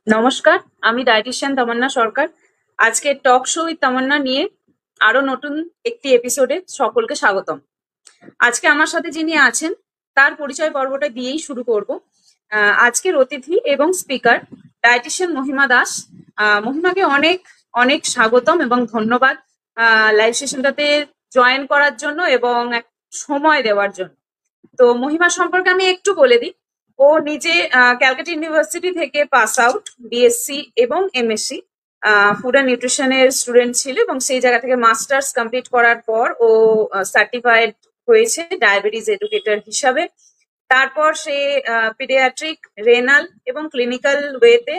নমস্কার, আমি ডায়েটিশিয়ান তামান্না সরকার। আজকে টক শো উইথ তামান্না নিয়ে আরো নতুন একটি এপিসোডে সকলকে স্বাগতম। আজকে আমার সাথে যিনি আছেন তার পরিচয় পর্বটা দিয়েই শুরু করব। আজকের অতিথি এবং স্পিকার ডায়েটিশিয়ান মহিমা দাস। মহিমাকে অনেক অনেক স্বাগতম এবং ধন্যবাদ লাইভ সেশনটাতে জয়েন করার জন্য এবং এক সময় দেওয়ার জন্য। তো মহিমা সম্পর্কে আমি একটু বলে দিই। ও নিজে ক্যালকাটা ইউনিভার্সিটি থেকে পাস আউট বিএসসি এবং এমএসসি ফুড অ্যান্ড নিউট্রিশনের স্টুডেন্ট ছিল এবং সেই জায়গা থেকে মাস্টার্স কমপ্লিট করার পর ও সার্টিফাইড হয়েছে ডায়াবেটিস এডুকেটর হিসাবে। তারপর সে পিডিয়াট্রিক, রেনাল এবং ক্লিনিক্যাল ওয়েতে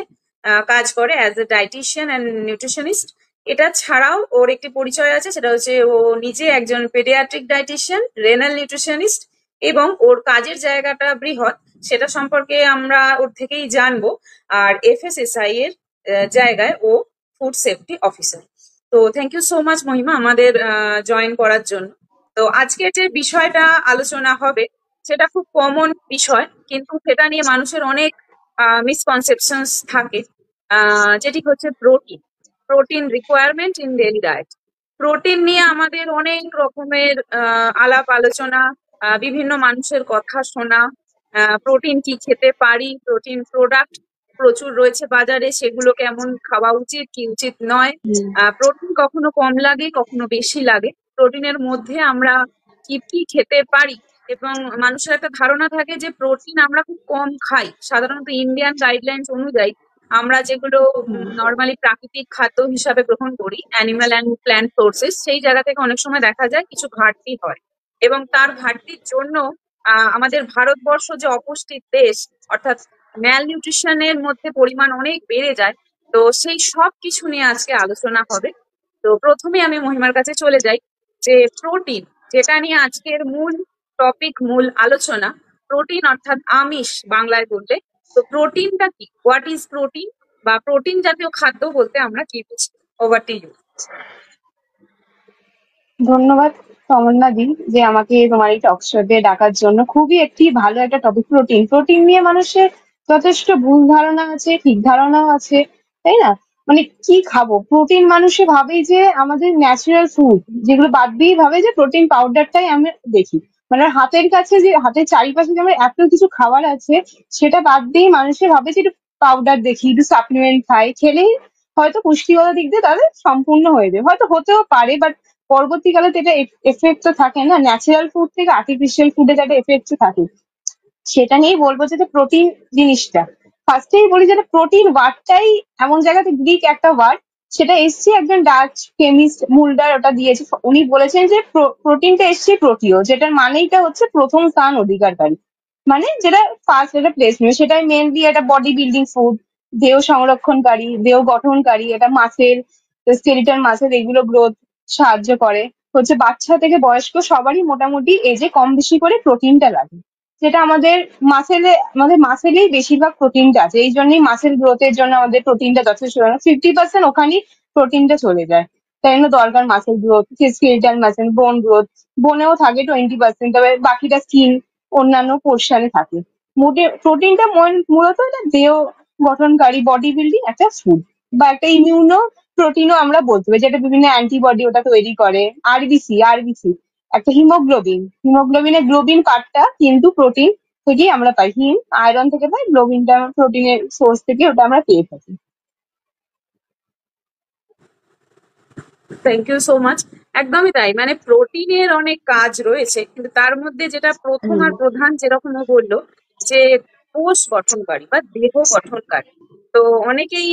কাজ করে as a dietician and nutritionist. এটা ছাড়াও ওর একটি পরিচয় আছে, সেটা হচ্ছে ও নিজে একজন পেডিয়াট্রিক ডায়েটিশিয়ান, রেনাল নিউট্রিশনিস্ট এবং ওর কাজের জায়গাটা বৃহৎ, সেটা সম্পর্কে আমরা ওর থেকেই জানবো। আর এফএসএসআই এর জায়গায় ও ফুড সেফটি অফিসার। তো থ্যাংক ইউ সো মাচ মহিমা আমাদের জয়েন করার জন্য। তো আজকের যে বিষয়টা আলোচনা হবে সেটা খুব কমন বিষয়, কিন্তু সেটা নিয়ে মানুষের অনেক মিসকনসেপশনস থাকে, যেটি হচ্ছে protein. Protein requirement in daily diet. Protein নিয়ে আমাদের অনেক রকমের আলাপ আলোচনা, বিভিন্ন মানুষের কথা শোনা, প্রোটিন কি খেতে পারি, প্রোটিন প্রোডাক্ট প্রচুর রয়েছে বাজারে, সেগুলো কেমন খাওয়া উচিত কি উচিত নয়, প্রোটিন কখনো কম লাগে কখনো বেশি লাগে, প্রোটিনের মধ্যে আমরা কি কি খেতে পারি। এবং মানুষের একটা ধারণা থাকে যে প্রোটিন আমরা খুব কম খাই, সাধারণত ইন্ডিয়ান গাইডলাইন্স অনুযায়ী আমরা যেগুলো নর্মালি প্রাকৃতিক খাদ্য হিসাবে গ্রহণ করি, অ্যানিমাল অ্যান্ড প্ল্যান্ট সোর্সেস, সেই জায়গা থেকে অনেক সময় দেখা যায় কিছু ঘাটতি হয় এবং তার ঘাটতির জন্য আমাদের ভারতবর্ষ যে অপুষ্টির দেশ, অর্থাৎ ম্যাল নিউট্রিশনের মধ্যে পরিমাণ অনেক বেড়ে যায়। তো সেই সব কিছু নিয়ে আজকে আলোচনা হবে। তো প্রথমে আমি মহিমার কাছে চলে যাই যে প্রোটিন, যেটা নিয়ে আজকের মূল টপিক, মূল আলোচনা, প্রোটিন অর্থাৎ আমিষ বাংলায় বললে। তো প্রোটিনটা কি, হোয়াট ইজ প্রোটিন, বা প্রোটিন জাতীয় খাদ্য বলতে আমরা কি বুঝি? Over to you. ধন্যবাদ তমন্না দি, যে আমাকে তোমার এই টক শোতে ডাকার জন্য। খুবই একটি ভালো একটা টপিক প্রোটিন। প্রোটিন নিয়ে মানুষের যথেষ্ট ভুল ধারণা আছে, ঠিক ধারণাও আছে, তাই না? মানে কি খাবো প্রোটিন, মানুষে ভাবে যে আমাদের ন্যাচারাল ফুড, যেগুলো বাদ দিয়েই ভাবে যে প্রোটিন পাউডারটাই আমি দেখি। মানে হাতের কাছে, যে হাতের চারিপাশে যে আমার এত কিছু খাবার আছে, সেটা বাদ দিয়ে মানুষে ভাবে যে একটু পাউডার দেখি, একটু সাপ্লিমেন্ট খাই, খেলেই হয়তো পুষ্টিগত দিক দিয়ে তাদের সম্পূর্ণ হয়ে যাবে। হয়তো হতেও পারে, বাট পরবর্তীকালে তো এটা এফেক্ট তো থাকে না, ন্যাচারাল ফুড থেকে আর্টিফিশিয়াল ফুডে যাতে এফেক্ট থাকে। সেটা নিয়েই বলবো যে প্রোটিন জিনিসটা, ফার্স্টেই বলি যেটা প্রোটিন ওয়ার্ডটাই এমন জায়গাতে গ্রিক একটা ওয়ার্ড, সেটা এসছে একজন ডাচ কেমিস্ট মুল্ডার, ওটা দিয়েছে। উনি বলেছেন যে প্রোটিনটা এসছে প্রোটিও, যেটার মানেইটা হচ্ছে প্রথম স্থান অধিকারকারী। মানে যেটা ফার্স্ট একটা প্লেস নেবে, সেটাই মেনলি একটা বডি বিল্ডিং ফুড, দেহ সংরক্ষণকারী, দেহ গঠনকারী, এটা মাসেল, স্কেলিটন মাসেল, এগুলো গ্রোথ সাহায্য করে। হচ্ছে বাচ্চা থেকে বয়স্ক সবারই মোটামুটি এজে কম বেশি করে প্রোটিনটা লাগে, যেটা আমাদের মাসেলেই বেশিরভাগ প্রোটিনটা আছে। এই জন্যই মাসেল গ্রোথের জন্য আমাদের প্রোটিনটা যথেষ্ট, 50% ওখানেই প্রোটিনটা চলে যায়। তাই জন্য দরকার মাসেল গ্রোথ, স্কেলিটাল মাসেল, বোন গ্রোথ। বোনেও থাকে 20%, তবে বাকিটা স্কিন, অন্যান্য পোর্শনে থাকে। প্রোটিনটা মূলত একটা দেহ গঠনকারী, বডি বিল্ডিং একটা ফুড, বা একটা ইমিউনো প্রোটিনও আমরা বলতে পারি, যেটা বিভিন্ন অ্যান্টিবডি ওটা তৈরি করে। আরবিসি একটা হিমোগ্লোবিনের গ্লোবিন পার্টটা কিন্তু প্রোটিন থেকেই আমরা পাই। আয়রন থেকে পাই, গ্লোবিনটা প্রোটিনের সোর্স থেকে, ওটা আমরা পেয়ে থাকি। Thank you so much. একদমই তাই, মানে প্রোটিনের অনেক কাজ রয়েছে, কিন্তু তার মধ্যে যেটা প্রথম আর প্রধান, যেরকম ও বললো, যে কোষ গঠনকারী বা দেহ গঠনকারী। তো অনেকেই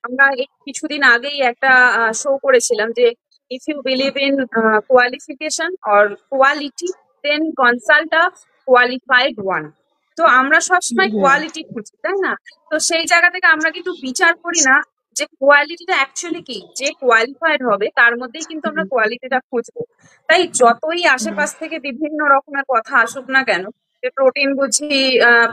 আমরা এই কিছুদিন আগেই একটা শো করেছিলাম যে if you believe in qualification or quality, then consult a qualified one. তো আমরা সবসময় কোয়ালিটি খুঁজি, তাই না? তো সেই জায়গা থেকে আমরা কিন্তু বিচার করি না যে কোয়ালিটিটা অ্যাকচুয়ালি কি, যে কোয়ালিফাইড হবে তার মধ্যেই কিন্তু আমরা কোয়ালিটিটা খুঁজবো। তাই যতই আশেপাশ থেকে বিভিন্ন রকমের কথা আসুক না কেন, যে প্রোটিন বুঝি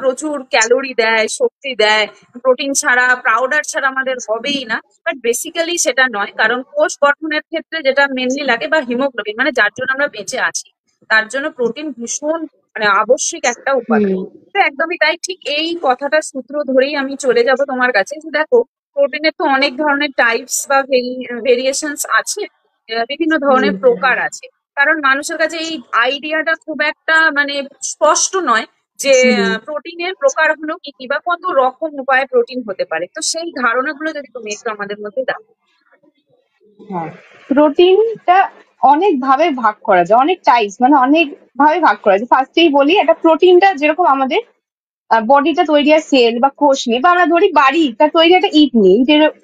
প্রচুর ক্যালোরি দেয়, শক্তি দেয়, প্রোটিন ছাড়া, পাউডার ছাড়া আমাদের হবেই না, বাট বেসিক্যালি সেটা নয়। কারণ কোষ গঠনের ক্ষেত্রে যেটা মেনলি লাগে, বা হিমোগ্লোবিন, মানে যার জন্য আমরা বেঁচে আছি, তার জন্য প্রোটিন ভীষণ মানে আবশ্যিক একটা উপাদান। হুম। তো একদমই তাই, ঠিক এই কথাটার সূত্র ধরেই আমি চলে যাব তোমার কাছে, যে দেখো প্রোটিনের তো অনেক ধরনের টাইপস বা ভেরিয়েশনস আছে, বিভিন্ন ধরনের হুম। প্রকার আছে। কারণ মানুষের কাছে এই আইডিয়াটা খুব একটা মানে স্পষ্ট নয় যে হুম। প্রোটিনের প্রকারগুলো কি কি বা কত রকম উপায়ে প্রোটিন হতে পারে। তো সেই ধারণাগুলো যদি তুমি একটু আমাদের মধ্যে দাও। হ্যাঁ, প্রোটিনটা অনেক ভাবে ভাগ করা যায়, অনেক টাইপস মানে অনেক ভাবে ভাগ করা যায়। ফার্স্টেই বলি, একটা প্রোটিনটা যেরকম আমাদের বডিটা তৈরি হয় সেল বা কোষ নিয়ে, বা আমরা ধরি বাড়ি ইটটা তৈরি একটা ইট নিয়ে,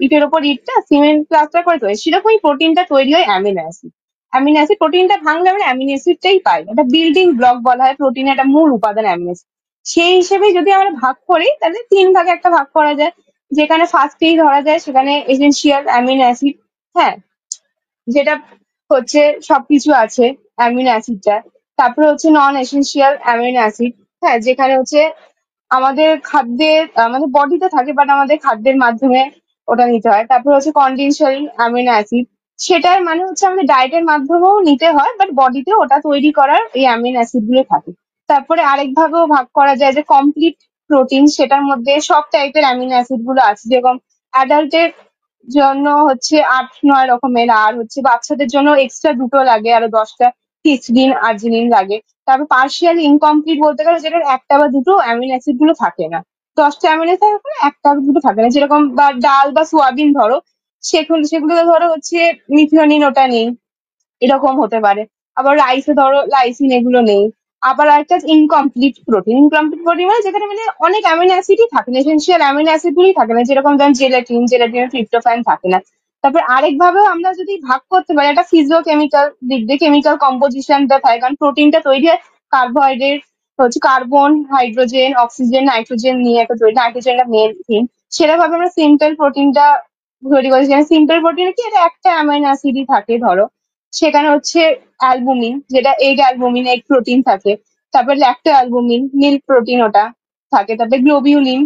ইটের ওপর ইটটা সিমেন্ট প্লাস্টার করে তৈরি, সেরকমই প্রোটিনটা তৈরি হয় অ্যামিনো অ্যাসিড। অ্যামিনো অ্যাসিড প্রোটিনটা ভাঙলে আমরা অ্যামিনো অ্যাসিডটাই পাই, একটা বিল্ডিং ব্লক বলা হয় প্রোটিনের একটা মূল উপাদান অ্যামিনো অ্যাসিড। সেই হিসেবে যদি আমরা ভাগ করি তাহলে তিন ভাগে একটা ভাগ করা যায়, যেখানে ফার্স্টেই ধরা যায় সেখানে এসেনশিয়াল অ্যামিনো অ্যাসিড। হ্যাঁ, যেটা হচ্ছে সবকিছু আছে অ্যামিনো অ্যাসিডটা। তারপরে হচ্ছে নন এসেনশিয়াল অ্যামিনো অ্যাসিড। হ্যাঁ, যেখানে হচ্ছে আমাদের খাদ্যের আমাদের বডিতে থাকে, বাট আমাদের খাদ্যের মাধ্যমে ওটা নিতে হয়। তারপর হচ্ছে কন্ডেন্সারি অ্যামিনো অ্যাসিড, সেটার মানে হচ্ছে আমাদের ডায়েটের মাধ্যমেও নিতে হয়, বাট বডিতে ওটা তৈরি করার এই অ্যামিনো অ্যাসিড গুলো থাকে। তারপরে আরেক ভাবেও ভাগ করা যায় যে কমপ্লিট প্রোটিন, সেটার মধ্যে সব টাইপের অ্যামিনো অ্যাসিড গুলো আছে, যেরকম অ্যাডাল্টের জন্য হচ্ছে ৮-৯ রকমের, আর হচ্ছে বাচ্চাদের জন্য এক্সট্রা দুটো লাগে, আরো ১০টা হিস্টিডিন আর্জিনিন লাগে। তারপর পার্শিয়াল ইনকমপ্লিট বলতে গেলে যেটার একটা বা দুটো অ্যামিনো অ্যাসিড গুলো থাকে না। ১০টা অ্যামিনো অ্যাসিড থাকলে একটা বা দুটো থাকে না, যেরকম বা ডাল বা সোয়াবিন ধরো, সেগুলো ধরো হচ্ছে মিথিওনিন ওটা নেই, এরকম হতে পারে। আবার রাইসে ধরো লাইসিন এগুলো নেই। আবার একটা ইনকমপ্লিট প্রোটিন, ইনকমপ্লিট প্রোটিন মানে যেখানে মানে অনেক অ্যামিনো অ্যাসিডই থাকে না, এসেনশিয়াল অ্যামিনো অ্যাসিড গুলোই থাকে না, যেরকম ধরেন জেলাটিনের ট্রিপ্টোফ্যান থাকে না। তারপর আরেক ভাবেও আমরা যদি ভাগ করতে পারি, একটা ফিজিওকেমিক্যাল দিক দিয়ে কেমিক্যাল কম্পোজিশনটা থাকে, কারণ প্রোটিনটা তৈরি হয় কার্বোহাইড্রেট হচ্ছে কার্বন, হাইড্রোজেন, অক্সিজেন, নাইট্রোজেন নিয়ে একটা তৈরি, নাইট্রোজেনটা মেন থিম। সেরকমভাবে আমরা সিম্পল প্রোটিনটা তৈরি করি, যেখানে সিম্পল প্রোটিনে কি এটা একটা অ্যামাইনো অ্যাসিডই থাকে ধরো, সেখানে হচ্ছে অ্যালবুমিন, যেটা এগ অ্যালবুমিন, এগ প্রোটিন থাকে। তারপর ল্যাক্টো অ্যালবুমিন, মিল্ক প্রোটিন ওটা থাকে। তারপরে গ্লোবিউলিন।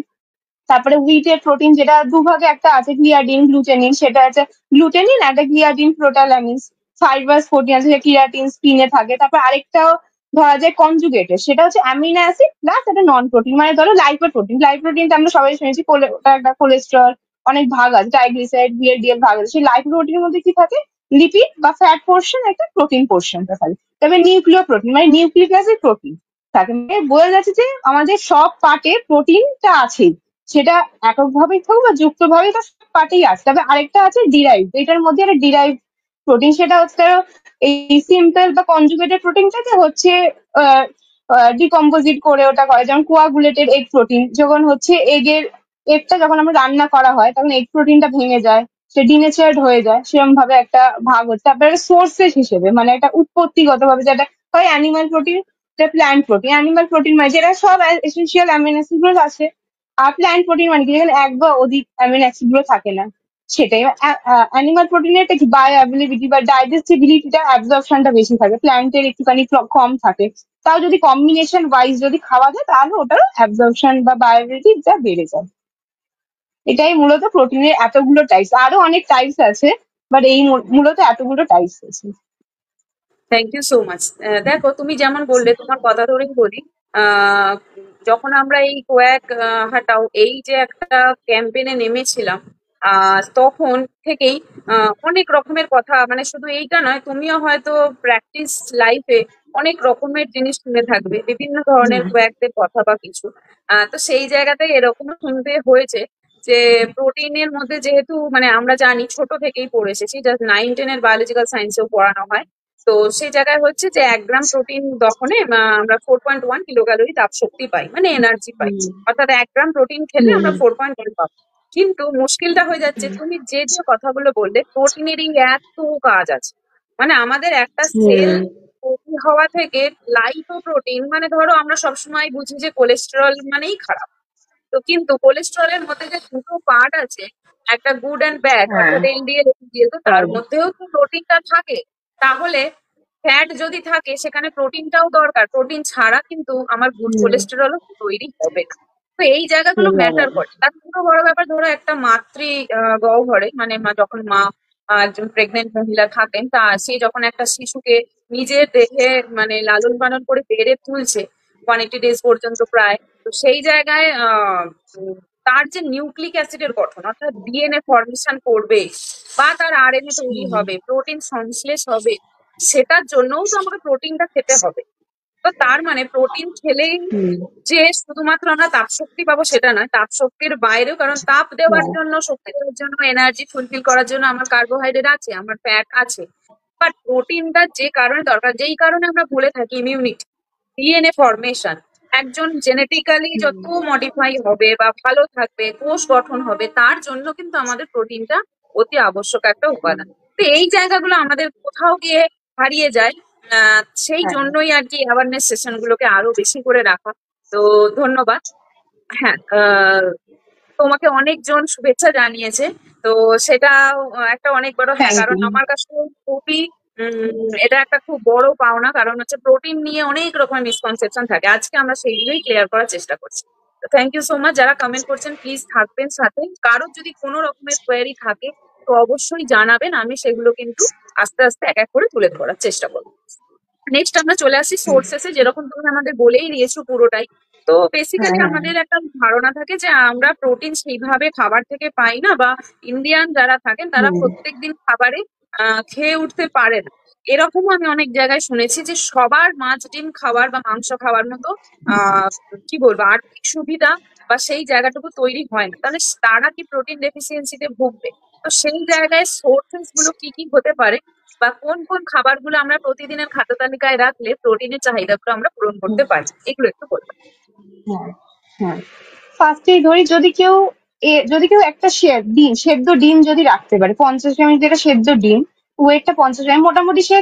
তারপরে হুইটের প্রোটিন, যেটা দুভাগে একটা আছে, গ্লিয়াডিন গ্লুটেনিন, সেটা আছে গ্লুটেনিন, একটা গ্লিয়াডিন প্রোটালামিন। ফাইবার্স প্রোটিন আছে, কিরাটিন স্পিনে থাকে। তারপর আরেকটাও ধরা যায় কনজুগেটেড, সেটা হচ্ছে অ্যামিনো অ্যাসিড প্লাস একটা নন প্রোটিন, মানে ধরো লাইপোপ্রোটিন। লাইপোপ্রোটিনটা আমরা সবাই শুনেছি, ওটা একটা কোলেস্ট্রল, অনেক ভাগ আছে, ট্রাইগ্লিসারাইড, ভিএলডিএল ভাগ আছে। সেই লাইপোপ্রোটিনের মধ্যে কি থাকে, লিপিড বা ফ্যাট পোর্শন, একটা প্রোটিন পোর্শনটা থাকে। তবে নিউক্লিয় প্রোটিন মানে নিউক্লিক অ্যাসিড প্রোটিন থাকে, মানে বোঝা যাচ্ছে যে আমাদের সব পার্টে প্রোটিনটা আছেই, সেটা এককভাবেই থাকুক বা যুক্তভাবেই তার সব পার্টেই আছে। তবে আরেকটা আছে ডিরাইভ, এটার মধ্যে একটা ডিরাইভ প্রোটিন, সেটা হচ্ছে ধরো এই সিম্পল বা কনজুগেটেড প্রোটিনটাকে হচ্ছে ডিকম্পোজিট করে ওটা করে, যেমন কোয়াগুলেটেড এগ প্রোটিন, যখন হচ্ছে এগটা যখন আমরা রান্না করা হয় তখন এগ প্রোটিনটা ভেঙে যায়, সে ডিনেচার্ড হয়ে যায়, সেরকম ভাবে একটা ভাগ হচ্ছে। তারপরে সোর্সেস হিসেবে মানে একটা উৎপত্তিগত ভাবে, যেটা হয় animal protein, plant protein. Animal protein মানে যেটা সব এসেনশিয়াল অ্যামিনো অ্যাসিড গুলো আছে। আর প্ল্যান্ট প্রোটিন মানে কি, যেখানে এক বা অধিক অ্যামিনো অ্যাসিড গুলো থাকে না, সেটাই। অ্যানিমাল প্রোটিনের একটা কি বায়ো অ্যাভেলেবিলিটি বা ডাইজেস্টিবিলিটিটা, অ্যাবজর্পশনটা বেশি থাকে, প্ল্যান্টের একটুখানি কম থাকে। তাও যদি কম্বিনেশন ওয়াইজ যদি খাওয়া যায় তাহলে ওটার অ্যাবজর্পশন বা বায়োঅ্যাভেলেবিলিটিটা বেড়ে যায়। এটাই মূলত প্রোটিনের এতগুলো টাইপস, আরো অনেক টাইপস আছে, বাট এই মূলত এতগুলো টাইপস আছে। Thank you so much. দেখো তুমি যেমন বললে, তোমার কথা ধরেই বলি, আহ, যখন আমরা এই কোয়াক হাটাও এই যে একটা ক্যাম্পেনে নেমেছিলাম, তখন থেকেই অনেক রকমের কথা, মানে শুধু এইটা নয়, তুমিও হয়তো প্র্যাকটিস লাইফে অনেক রকমের জিনিস শুনে থাকবে, বিভিন্ন ধরনের হুম। কোয়াকদের কথা বা কিছু। তো সেই জায়গাতে এরকম শুনতে হয়েছে যে প্রোটিনের মধ্যে, যেহেতু মানে আমরা জানি ছোট থেকেই পড়ে এসেছি, জাস্ট 9-10 এর বায়োলজিক্যাল সায়েন্সেও পড়ানো হয়। তো সেই জায়গায় হচ্ছে যে 1 গ্রাম প্রোটিন দহনে আমরা 4.1 কিলো ক্যালোরি তাপ শক্তি পাই, মানে এনার্জি পাই। হুম। অর্থাৎ 1 গ্রাম প্রোটিন খেলে হুম। আমরা 4.1 পাবো। কিন্তু মুশকিলটা হয়ে যাচ্ছে, তুমি যে যে কথাগুলো বললে, প্রোটিনেরই এত কাজ আছে। মানে আমাদের একটা সেল হুম। তৈরি হওয়া থেকে লাইপো প্রোটিন, মানে ধরো আমরা সবসময় বুঝি যে কোলেস্টেরল মানেই খারাপ। তো কিন্তু কোলেস্টেরলের মধ্যে যে দুটো পার্ট আছে, একটা গুড এন্ড ব্যাড, হ্যাঁ। অর্থাৎ এলডিএল এলডিএল, তো তার মধ্যেও তো প্রোটিনটা থাকে। তাহলে ফ্যাট যদি থাকে সেখানে প্রোটিনটাও দরকার, প্রোটিন ছাড়া কিন্তু আমার গুড হুম। কোলেস্টেরলও তৈরি হবে না। তো এই জায়গাগুলো ঠিক আছে। ম্যাটার করে। তার থেকেও বড় ব্যাপার, ধরো একটা মাতৃ গহ্বরে, মানে যখন মা একজন প্রেগনেন্ট মহিলা থাকেন, তা সে যখন একটা শিশুকে নিজের দেহে মানে লালন পালন করে বেড়ে তুলছে, 180 days পর্যন্ত প্রায়। তো সেই জায়গায় তার যে নিউক্লিক অ্যাসিডের গঠন অর্থাৎ ডিএনএ ফর্মেশন করবে বা তার আরএনএ তৈরি হবে, প্রোটিন সংশ্লেষ হবে, সেটার জন্যও তো আমাকে প্রোটিনটা খেতে হবে। তো তার মানে প্রোটিন খেলেই যে শুধুমাত্র আমরা তাপ শক্তি পাবো সেটা নয়, তাপ শক্তির বাইরেও, কারণ তাপ দেওয়ার জন্য, শক্তি দেওয়ার জন্য, এনার্জি ফুলফিল করার জন্য আমার কার্বোহাইড্রেট আছে, আমার ফ্যাট আছে। বাট প্রোটিনটা যে কারণে দরকার, যেই কারণে আমরা বলে থাকি ইমিউনিটি, ডিএনএ ফরমেশন, একজন জেনেটিক্যালি যত মডিফাই হবে বা ভালো থাকবে, কোষ গঠন হবে, তার জন্য কিন্তু আমাদের প্রোটিনটা অতি আবশ্যক একটা উপাদান। তো এই জায়গাগুলো আমাদের কোথাও গিয়ে হারিয়ে যায়। সেই জন্যই আর কি অ্যাওয়ারনেস সেশন গুলোকে আরো বেশি করে রাখা। তো ধন্যবাদ। হ্যাঁ, তোমাকে অনেকজন শুভেচ্ছা জানিয়েছে। তো সেটা একটা অনেক বড়, হ্যাঁ, থ্যাংক কারণ ইউ। আমার কাছে খুবই এটা একটা খুব বড় পাওনা, কারণ হচ্ছে প্রোটিন নিয়ে অনেক রকমের মিসকনসেপশন থাকে। আজকে আমরা সেইগুলোই ক্লিয়ার করার চেষ্টা করছি। তো থ্যাংক ইউ সো মাচ। যারা কমেন্ট করছেন প্লিজ থাকবেন সাথে। কারোর যদি কোনো রকমের কোয়েরি থাকে তো অবশ্যই জানাবেন, আমি সেগুলো কিন্তু আস্তে আস্তে এক এক করে তুলে ধরার চেষ্টা করবো। নেক্সট আমরা চলে আসি সোর্সেসে, যেরকম তুমি আমাদের বলেই দিয়েছো পুরোটাই। তো বেসিক্যালি আমাদের একটা ধারণা থাকে যে আমরা প্রোটিন সেইভাবে খাবার থেকে পাই না, বা ইন্ডিয়ান যারা থাকেন তারা প্রত্যেকদিন খাবারে খেয়ে উঠতে পারে না। এরকমও আমি অনেক জায়গায় শুনেছি যে সবার মাছ ডিম খাবার বা মাংস খাওয়ার মতো আহ কি বলবো আর্থিক সুবিধা বা সেই জায়গাটুকু তৈরি হয় না, তাহলে তারা কি প্রোটিন ডেফিসিয়েন্সিতে ভুগবে? তো সেই জায়গায় সোর্সেস গুলো কি কি হতে পারে, বা কোন কোন খাবারগুলো আমরা প্রতিদিনের খাদ্য তালিকায় রাখলে প্রোটিনের চাহিদাগুলো আমরা পূরণ করতে পারি, এগুলো একটু বলবো। হ্যাঁ, হ্যাঁ। ফার্স্টেই ধরি, যদি কেউ একটা সেদ্ধ ডিম যদি রাখতে পারে, 50 গ্রামের যেটা সেদ্ধ ডিম, ওয়েটটা 50 গ্রাম, মোটামুটি সে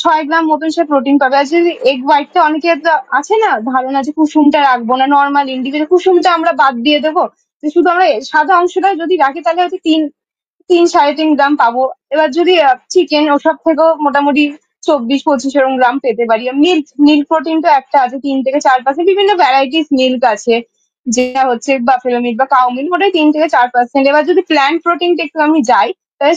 6 গ্রাম মতন সে প্রোটিন পাবে। আর যদি এগ হোয়াইটটা, অনেকের তো আছে না ধারণা যে কুসুমটা রাখবো না, নর্মাল ইন্ডিভিজুয়াল কুসুমটা আমরা বাদ দিয়ে দেবো, যে শুধু আমরা সাদা অংশটা যদি রাখি তাহলে হয়তো 3-3.5 গ্রাম পাবো। এবার যদি চিকেন, ওসব থেকেও মোটামুটি 24-25 এরকম গ্রাম পেতে পারি। মিল্ক প্রোটিন তো একটা আছে, 3 থেকে 4%। বিভিন্ন ভ্যারাইটিস মিল্ক আছে, যেটা হচ্ছে বাফেলো মিল্ক বা কাউ মিল্ক, ওটাই 3 থেকে 4%। এবার যদি প্ল্যান্ট প্রোটিনটা একটু আমি যাই, তাহলে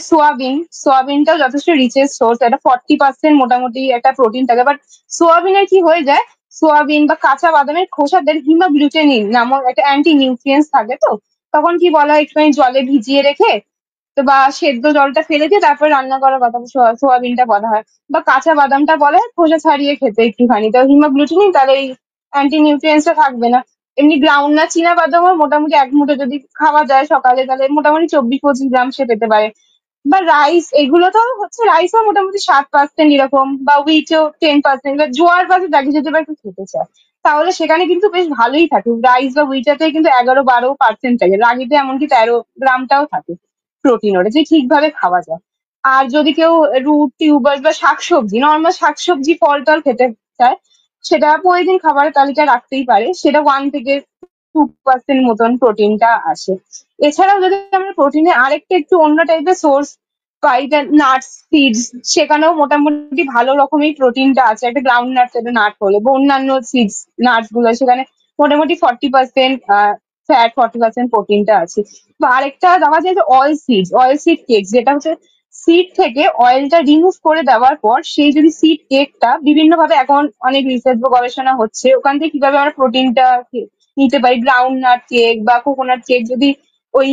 সোয়াবিনটাও যথেষ্ট রিচেস্ট সোর্স, এটা 40% মোটামুটি একটা প্রোটিন থাকে। বাট সোয়াবিনের কি হয়ে যায়, সোয়াবিন বা কাঁচা বাদামের খোসাদের হিমোগ্লুটেনিন নামক একটা অ্যান্টি নিউট্রিয়েন্টস থাকে। তো তখন কি বলা হয়, একটুখানি জলে ভিজিয়ে রেখে, তো বা সেদ্ধ জলটা ফেলে দিয়ে তারপর রান্না করার কথা সোয়াবিনটা বলা হয়, বা কাঁচা বাদামটা বলা হয় খোসা ছাড়িয়ে খেতে একটুখানি, তো হিমোগ্লুটিনিন, তাহলে এই অ্যান্টি নিউট্রিয়েন্টসটা থাকবে না। এমনি গ্রাউন্ড না চীনা বাদামও মোটামুটি এক মুঠো যদি খাওয়া যায় সকালে, তাহলে মোটামুটি 24-25 গ্রাম সে পেতে পারে। বা রাইস, এগুলো তো হচ্ছে রাইসও মোটামুটি 7% এরকম, বা উইটও 10%, বা জোয়ার বাজে যাকে যদি বা একটু খেতে চায়, তাহলে সেখানে কিন্তু বেশ ভালোই থাকে। রাইস বা উইটাতে কিন্তু 11-12% থাকে, রাগিতে এমনকি 13 গ্রামটাও থাকে প্রোটিন, ওটা যে ঠিকভাবে খাওয়া যায়। আর যদি কেউ রুট, টিউবার বা শাকসবজি, নর্মাল শাকসবজি, ফল টল খেতে চায়, সেটা প্রতিদিন খাবারের তালিকায় রাখতেই পারে, সেটা 1 থেকে 2% মতন প্রোটিনটা আসে। এছাড়াও যদি আমরা প্রোটিনের আরেকটা একটু অন্য টাইপের সোর্স পাই, নাটস, সিডস, সেখানেও মোটামুটি ভালো রকমের প্রোটিনটা আছে। একটা গ্রাউন্ড নাটস, একটা নাট হলো, বা অন্যান্য সিডস, নাটস গুলো, সেখানে মোটামুটি 40% ফ্যাট, 40% প্রোটিনটা আছে। বা আরেকটা দেওয়া যায় যে অয়েল সিড কেক, যেটা হচ্ছে সিড থেকে অয়েলটা রিমুভ করে দেওয়ার পর সেই যদি সিড কেকটা বিভিন্ন ভাবে, এখন অনেক রিসার্চ বা গবেষণা হচ্ছে ওখান থেকে কিভাবে আমরা প্রোটিনটা নিতে পারি। গ্রাউন্ড নাট কেক বা কোকোনাট কেক যদি ওই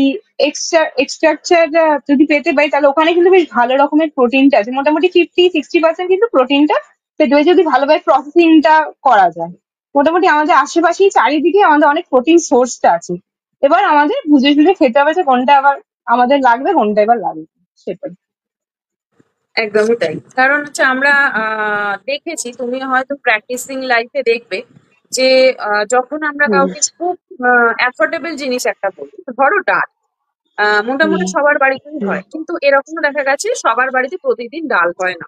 এক্সট্রাকচার যদি পেতে পারি, তাহলে ওখানে কিন্তু বেশ ভালো রকমের প্রোটিনটা আছে, মোটামুটি 50-60% কিন্তু প্রোটিনটা পেতে পারি, যদি ভালোভাবে প্রসেসিংটা করা যায়। মোটামুটি আমাদের আশেপাশেই চারিদিকে আমাদের অনেক প্রোটিন সোর্সটা আছে। এবার আমাদের বুঝে সুঝে খেতে হবে যে কোনটা আবার আমাদের লাগবে, কোনটা এবার লাগবে না, সেটাই। একদমই তাই, কারণ হচ্ছে আমরা দেখেছি, তুমি হয়তো প্র্যাকটিসিং লাইফে দেখবে যে যখন আমরা হুম, কাউকে খুব অ্যাফোর্ডেবল জিনিস একটা বলি, ধরো ডাল, মোটামুটি হুম, সবার বাড়িতেই হুম, হয়, কিন্তু এরকমও দেখা গেছে সবার বাড়িতে প্রতিদিন ডাল হয় না।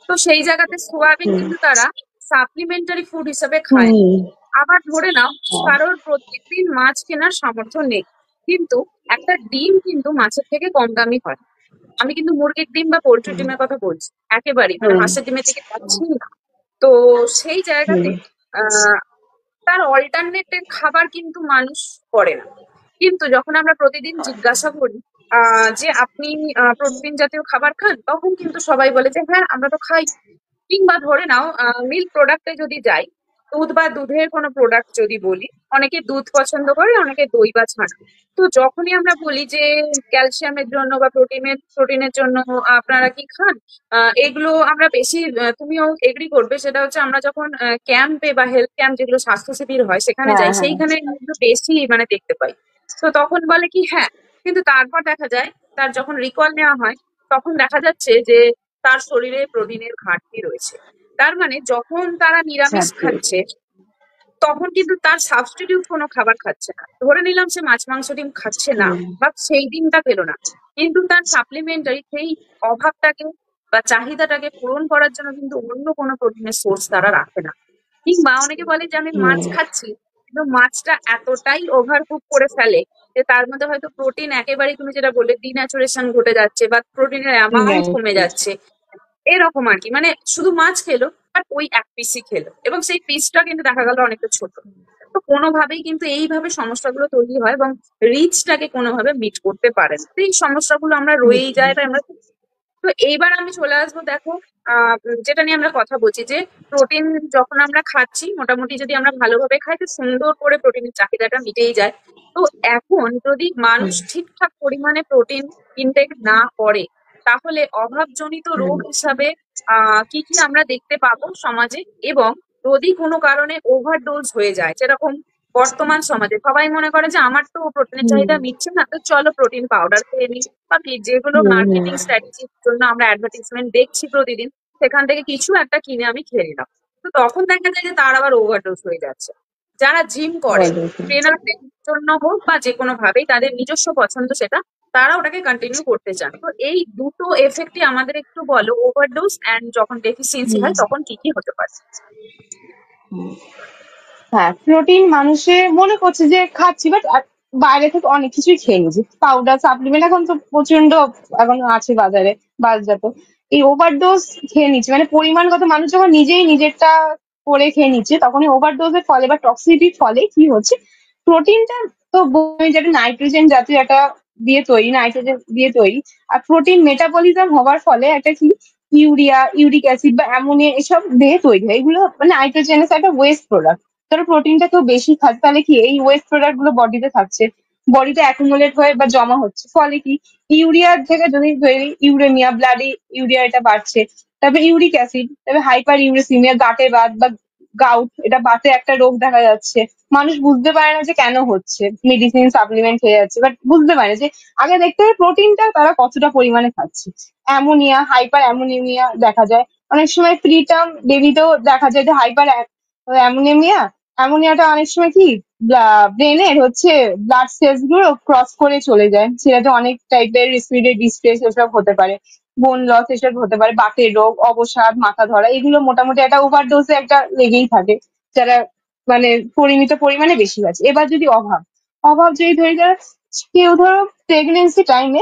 তো সেই জায়গাতে সোয়াবিন হুম, কিন্তু তারা সাপ্লিমেন্টারি ফুড হিসেবে খায়। হুম, আবার ধরে নাও হ্যাঁ, কারোর প্রত্যেকদিন মাছ কেনার সামর্থ্য নেই, কিন্তু একটা ডিম কিন্তু মাছের থেকে কম দামি হয়। আমি কিন্তু মুরগির ডিম বা পোল্ট্রির ডিমের কথা বলছি, একেবারেই মানে হুম, হাঁসের ডিমের দিকে যাচ্ছি না। তো সেই জায়গাতে হুম, আহ তার অল্টারনেটের খাবার কিন্তু মানুষ করে না। কিন্তু যখন আমরা প্রতিদিন জিজ্ঞাসা করি যে আপনি প্রোটিন জাতীয় খাবার খান, তখন কিন্তু সবাই বলে যে হ্যাঁ আমরা তো খাই। কিংবা ধরে নাও মিল্ক প্রোডাক্টে যদি যাই, দুধ বা দুধের কোনো প্রোডাক্ট যদি বলি, অনেকে দুধ পছন্দ করে, অনেকে দই বা ছানা। তো যখনই আমরা বলি যে ক্যালসিয়ামের জন্য বা প্রোটিনের জন্য আপনারা কি খান, এগুলো আমরা বেশি, তুমিও এগ্রি করবে, সেটা হচ্ছে আমরা যখন ক্যাম্পে বা হেলথ ক্যাম্প যেগুলো স্বাস্থ্য শিবির হয় সেখানে হ্যাঁ, যাই, হ্যাঁ। সেইখানে এগুলো বেশি মানে দেখতে পাই। তো তখন বলে কি হ্যাঁ, কিন্তু তারপর দেখা যায় তার যখন রিকল নেওয়া হয় তখন দেখা যাচ্ছে যে তার শরীরে প্রোটিনের ঘাটতি রয়েছে। তার মানে যখন তারা নিরামিষ Exactly. খাচ্ছে তখন কিন্তু তার সাবস্টিটিউট কোনো খাবার খাচ্ছে না, ধরে নিলাম সে মাছ মাংস ডিম খাচ্ছে না হুম, বা সেই দিনটা পেলো না, কিন্তু তার সাপ্লিমেন্টারি সেই অভাবটাকে বা চাহিদাটাকে পূরণ করার জন্য কিন্তু অন্য কোনো প্রোটিনের সোর্স তারা রাখে না। কিংবা অনেকে বলে যে আমি মাছ হুম, খাচ্ছি, কিন্তু মাছটা এতটাই ওভার কুক করে ফেলে যে তার মধ্যে হয়তো প্রোটিন একেবারেই, তুমি যেটা বললে, ডিন্যাচুরেশন ঘটে যাচ্ছে বা প্রোটিনের অ্যামাউন্ট right. কমে যাচ্ছে, এরকম আর কি। মানে শুধু মাছ খেলো আর ওই এক পিসই খেলো, এবং সেই পিসটা কিন্তু দেখা গেল অনেকটা ছোট। তো কোনোভাবেই কিন্তু এইভাবে সমস্যাগুলো তৈরি হয় এবং রিচটাকে কোনোভাবে মিট করতে পারে না। তো এই সমস্যাগুলো আমরা রয়েই যায় বা আমরা। তো এইবার আমি চলে আসবো, দেখো, যেটা নিয়ে আমরা কথা বলছি যে প্রোটিন যখন আমরা খাচ্ছি, মোটামুটি যদি আমরা ভালোভাবে খাই তো সুন্দর করে প্রোটিনের চাহিদাটা মিটেই যায়। তো এখন যদি মানুষ হুম, ঠিকঠাক পরিমাণে প্রোটিন ইনটেক না করে, তাহলে অভাবজনিত হুম, রোগ হিসাবে কি কি আমরা দেখতে পাবো সমাজে, এবং যদি কোনো কারণে ওভারডোজ হয়ে যায়, যেরকম বর্তমান সমাজে সবাই মনে করে যে আমার তো প্রোটিনের হুম, চাহিদা মিটছে না, তো চলো প্রোটিন পাউডার খেয়ে নিই, বা কি যেগুলো হুম, হুম, মার্কেটিং স্ট্র্যাটেজির জন্য আমরা অ্যাডভার্টিজমেন্ট দেখছি প্রতিদিন, সেখান থেকে কিছু একটা কিনে আমি খেয়ে নিলাম। তো তখন দেখা যায় যে তার আবার ওভারডোজ হয়ে যাচ্ছে। যারা জিম করে, wonderful. ট্রেনারদের জন্য হোক বা যে কোনো ভাবেই তাদের নিজস্ব পছন্দ সেটা, তারা ওটাকে কন্টিনিউ করতে চান। তো এই দুটো এফেক্টই আমাদের একটু বলো, ওভারডোজ এন্ড যখন ডেফিসিয়েন্সি হুম, হয় তখন কি কি হতে পারে। হুম। হ্যাঁ, প্রোটিন মানুষে মনে করছে যে খাচ্ছি, বাট বাইরে থেকে অনেক কিছুই খেয়ে নিচ্ছি, পাউডার সাপ্লিমেন্ট এখন তো প্রচন্ড এখন আছে বাজারে বাজারজাত। এই ওভারডোজ খেয়ে নিচ্ছে, মানে পরিমাণগত মানুষ যখন নিজেই নিজেরটা করে খেয়ে নিচ্ছে, তখন এই ওভারডোজের ফলে বা টক্সিসিটির ফলে কি হচ্ছে, প্রোটিনটা তো যেটা নাইট্রোজেন জাতীয় একটা দিয়ে তৈরি, নাইট্রোজেন দিয়ে তৈরি। আর প্রোটিন মেটাবলিজম হওয়ার ফলে একটা কি ইউরিয়া, ইউরিক অ্যাসিড বা অ্যামোনিয়া এসব দিয়ে তৈরি হয়। এগুলো মানে নাইট্রোজেনের একটা ওয়েস্ট প্রোডাক্ট। ধরো প্রোটিনটা কেউ বেশি খাচ্ছে, তাহলে কি এই ওয়েস্ট প্রোডাক্ট গুলো বডিতে থাকছে, বডিতে অ্যাকুমুলেট হয়ে বা জমা হচ্ছে, ফলে কি ইউরিয়ার থেকে যদি তৈরি ইউরেমিয়া, ব্লাডে ইউরিয়া এটা বাড়ছে। তারপরে ইউরিক অ্যাসিড, তারপরে হাইপার ইউরেসিমিয়া, গাটে বাত বা গাউট, এটা বাতে একটা রোগ দেখা যাচ্ছে। মানুষ বুঝতে পারে না যে কেন হচ্ছে, মেডিসিন সাপ্লিমেন্ট খেয়ে যাচ্ছে, বাট বুঝতে পারে যে আগে দেখতে হবে প্রোটিনটা তারা কতটা পরিমাণে খাচ্ছে। অ্যামোনিয়া, হাইপার অ্যামোনিমিয়া দেখা যায়। অনেক সময় প্রিটার্ম বেবিতেও দেখা যায় যে হাইপার অ্যামোনিমিয়া। অ্যামোনিয়াটা অনেক সময় কি ব্রেনের হচ্ছে ব্লাড সেলস গুলো ক্রস করে চলে যায়, সেটাতে অনেক টাইপের রেসপিরেটরি ডিস্ট্রেস এসব হতে পারে, বোন লস এসব হতে পারে, বাতের রোগ, অবসাদ, মাথা ধরা, এগুলো মোটামুটি একটা ওভারডোজে একটা লেগেই থাকে যারা মানে পরিমিত পরিমাণে বেশি আছে। এবার যদি অভাব, অভাব যদি ধরে যায়, কেউ ধরো প্রেগনেন্সি টাইমে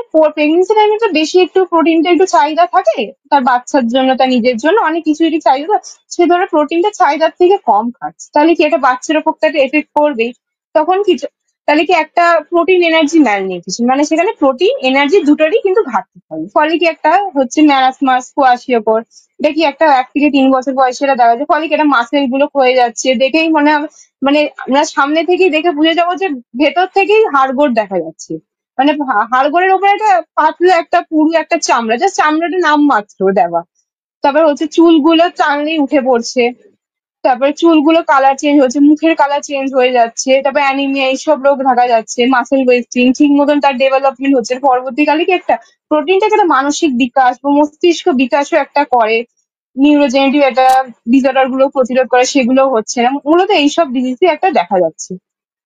তো বেশি একটু প্রোটিনটা একটু চাহিদা থাকে, তার বাচ্চার জন্য, তার নিজের জন্য অনেক কিছুরই চাহিদা, সে ধরো প্রোটিনটা চাহিদার থেকে কম খাচ্ছে, তাহলে কি এটা বাচ্চার উপর তো একটা এফেক্ট পড়বেই। তখন কি তাহলে কি একটা প্রোটিন এনার্জি ম্যালনিউট্রিশন, মানে সেখানে প্রোটিন এনার্জি দুটোরই কিন্তু ঘাটতি হবে, ফলে কি একটা হচ্ছে ম্যারাসমাস, কোয়াশিওকর, এটা কি একটা 1 থেকে 3 বছর বয়সীরা দেখা যায়, ফলে কি একটা মাসেল গুলো ক্ষয়ে যাচ্ছে, দেখেই মনে হবে মানে আমরা সামনে থেকেই দেখে বুঝে যাবো যে ভেতর থেকেই হাড়গোড় দেখা যাচ্ছে। মানে হাড়গোড়ের উপরে একটা পাতলা একটা পুরু একটা চামড়া, জাস্ট চামড়াটা নাম মাত্র দেওয়া। তারপর হচ্ছে চুলগুলো টানলেই উঠে পড়ছে, তারপরে চুলগুলো কালার চেঞ্জ হচ্ছে, মুখের কালার চেঞ্জ হয়ে যাচ্ছে, তারপরে অ্যানিমিয়া এইসব রোগ দেখা যাচ্ছে, মাসেল ওয়েস্টিং, ঠিক মতন তার ডেভেলপমেন্ট হচ্ছে না। পরবর্তীকালে কি একটা প্রোটিনটাকে একটা মানসিক বিকাশ বা মস্তিষ্ক বিকাশও একটা করে, নিউরোজেনারেটিভ একটা ডিসঅর্ডার গুলো প্রতিরোধ করে, সেগুলো হচ্ছে না। মূলত এইসব ডিজিজই একটা দেখা যাচ্ছে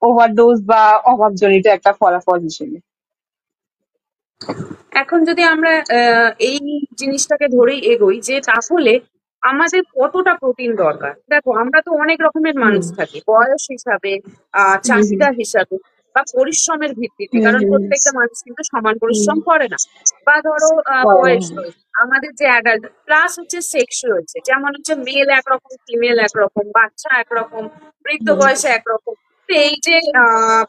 ওভারডোজ বা অভাবজনিত একটা ফলাফল হিসেবে। এখন যদি আমরা এই জিনিসটাকে ধরেই এগোই যে তাহলে আমাদের কতটা প্রোটিন দরকার, দেখো আমরা তো অনেক রকমের হুম, মানুষ থাকি, বয়স হিসাবে, হুম, হুম, চাহিদা হিসাবে, বা পরিশ্রমের ভিত্তিতে, হুম, কারণ হুম, প্রত্যেকটা মানুষ কিন্তু সমান হুম, পরিশ্রম করে না। বা ধরো করে, বয়স হ্যাঁ। রয়েছে, আমাদের যে অ্যাডাল্ট প্লাস হচ্ছে সেক্স রয়েছে, যেমন হচ্ছে মেল একরকম, ফিমেল একরকম, বাচ্চা একরকম, বৃদ্ধ হুম, বয়সে একরকম। তো এই যে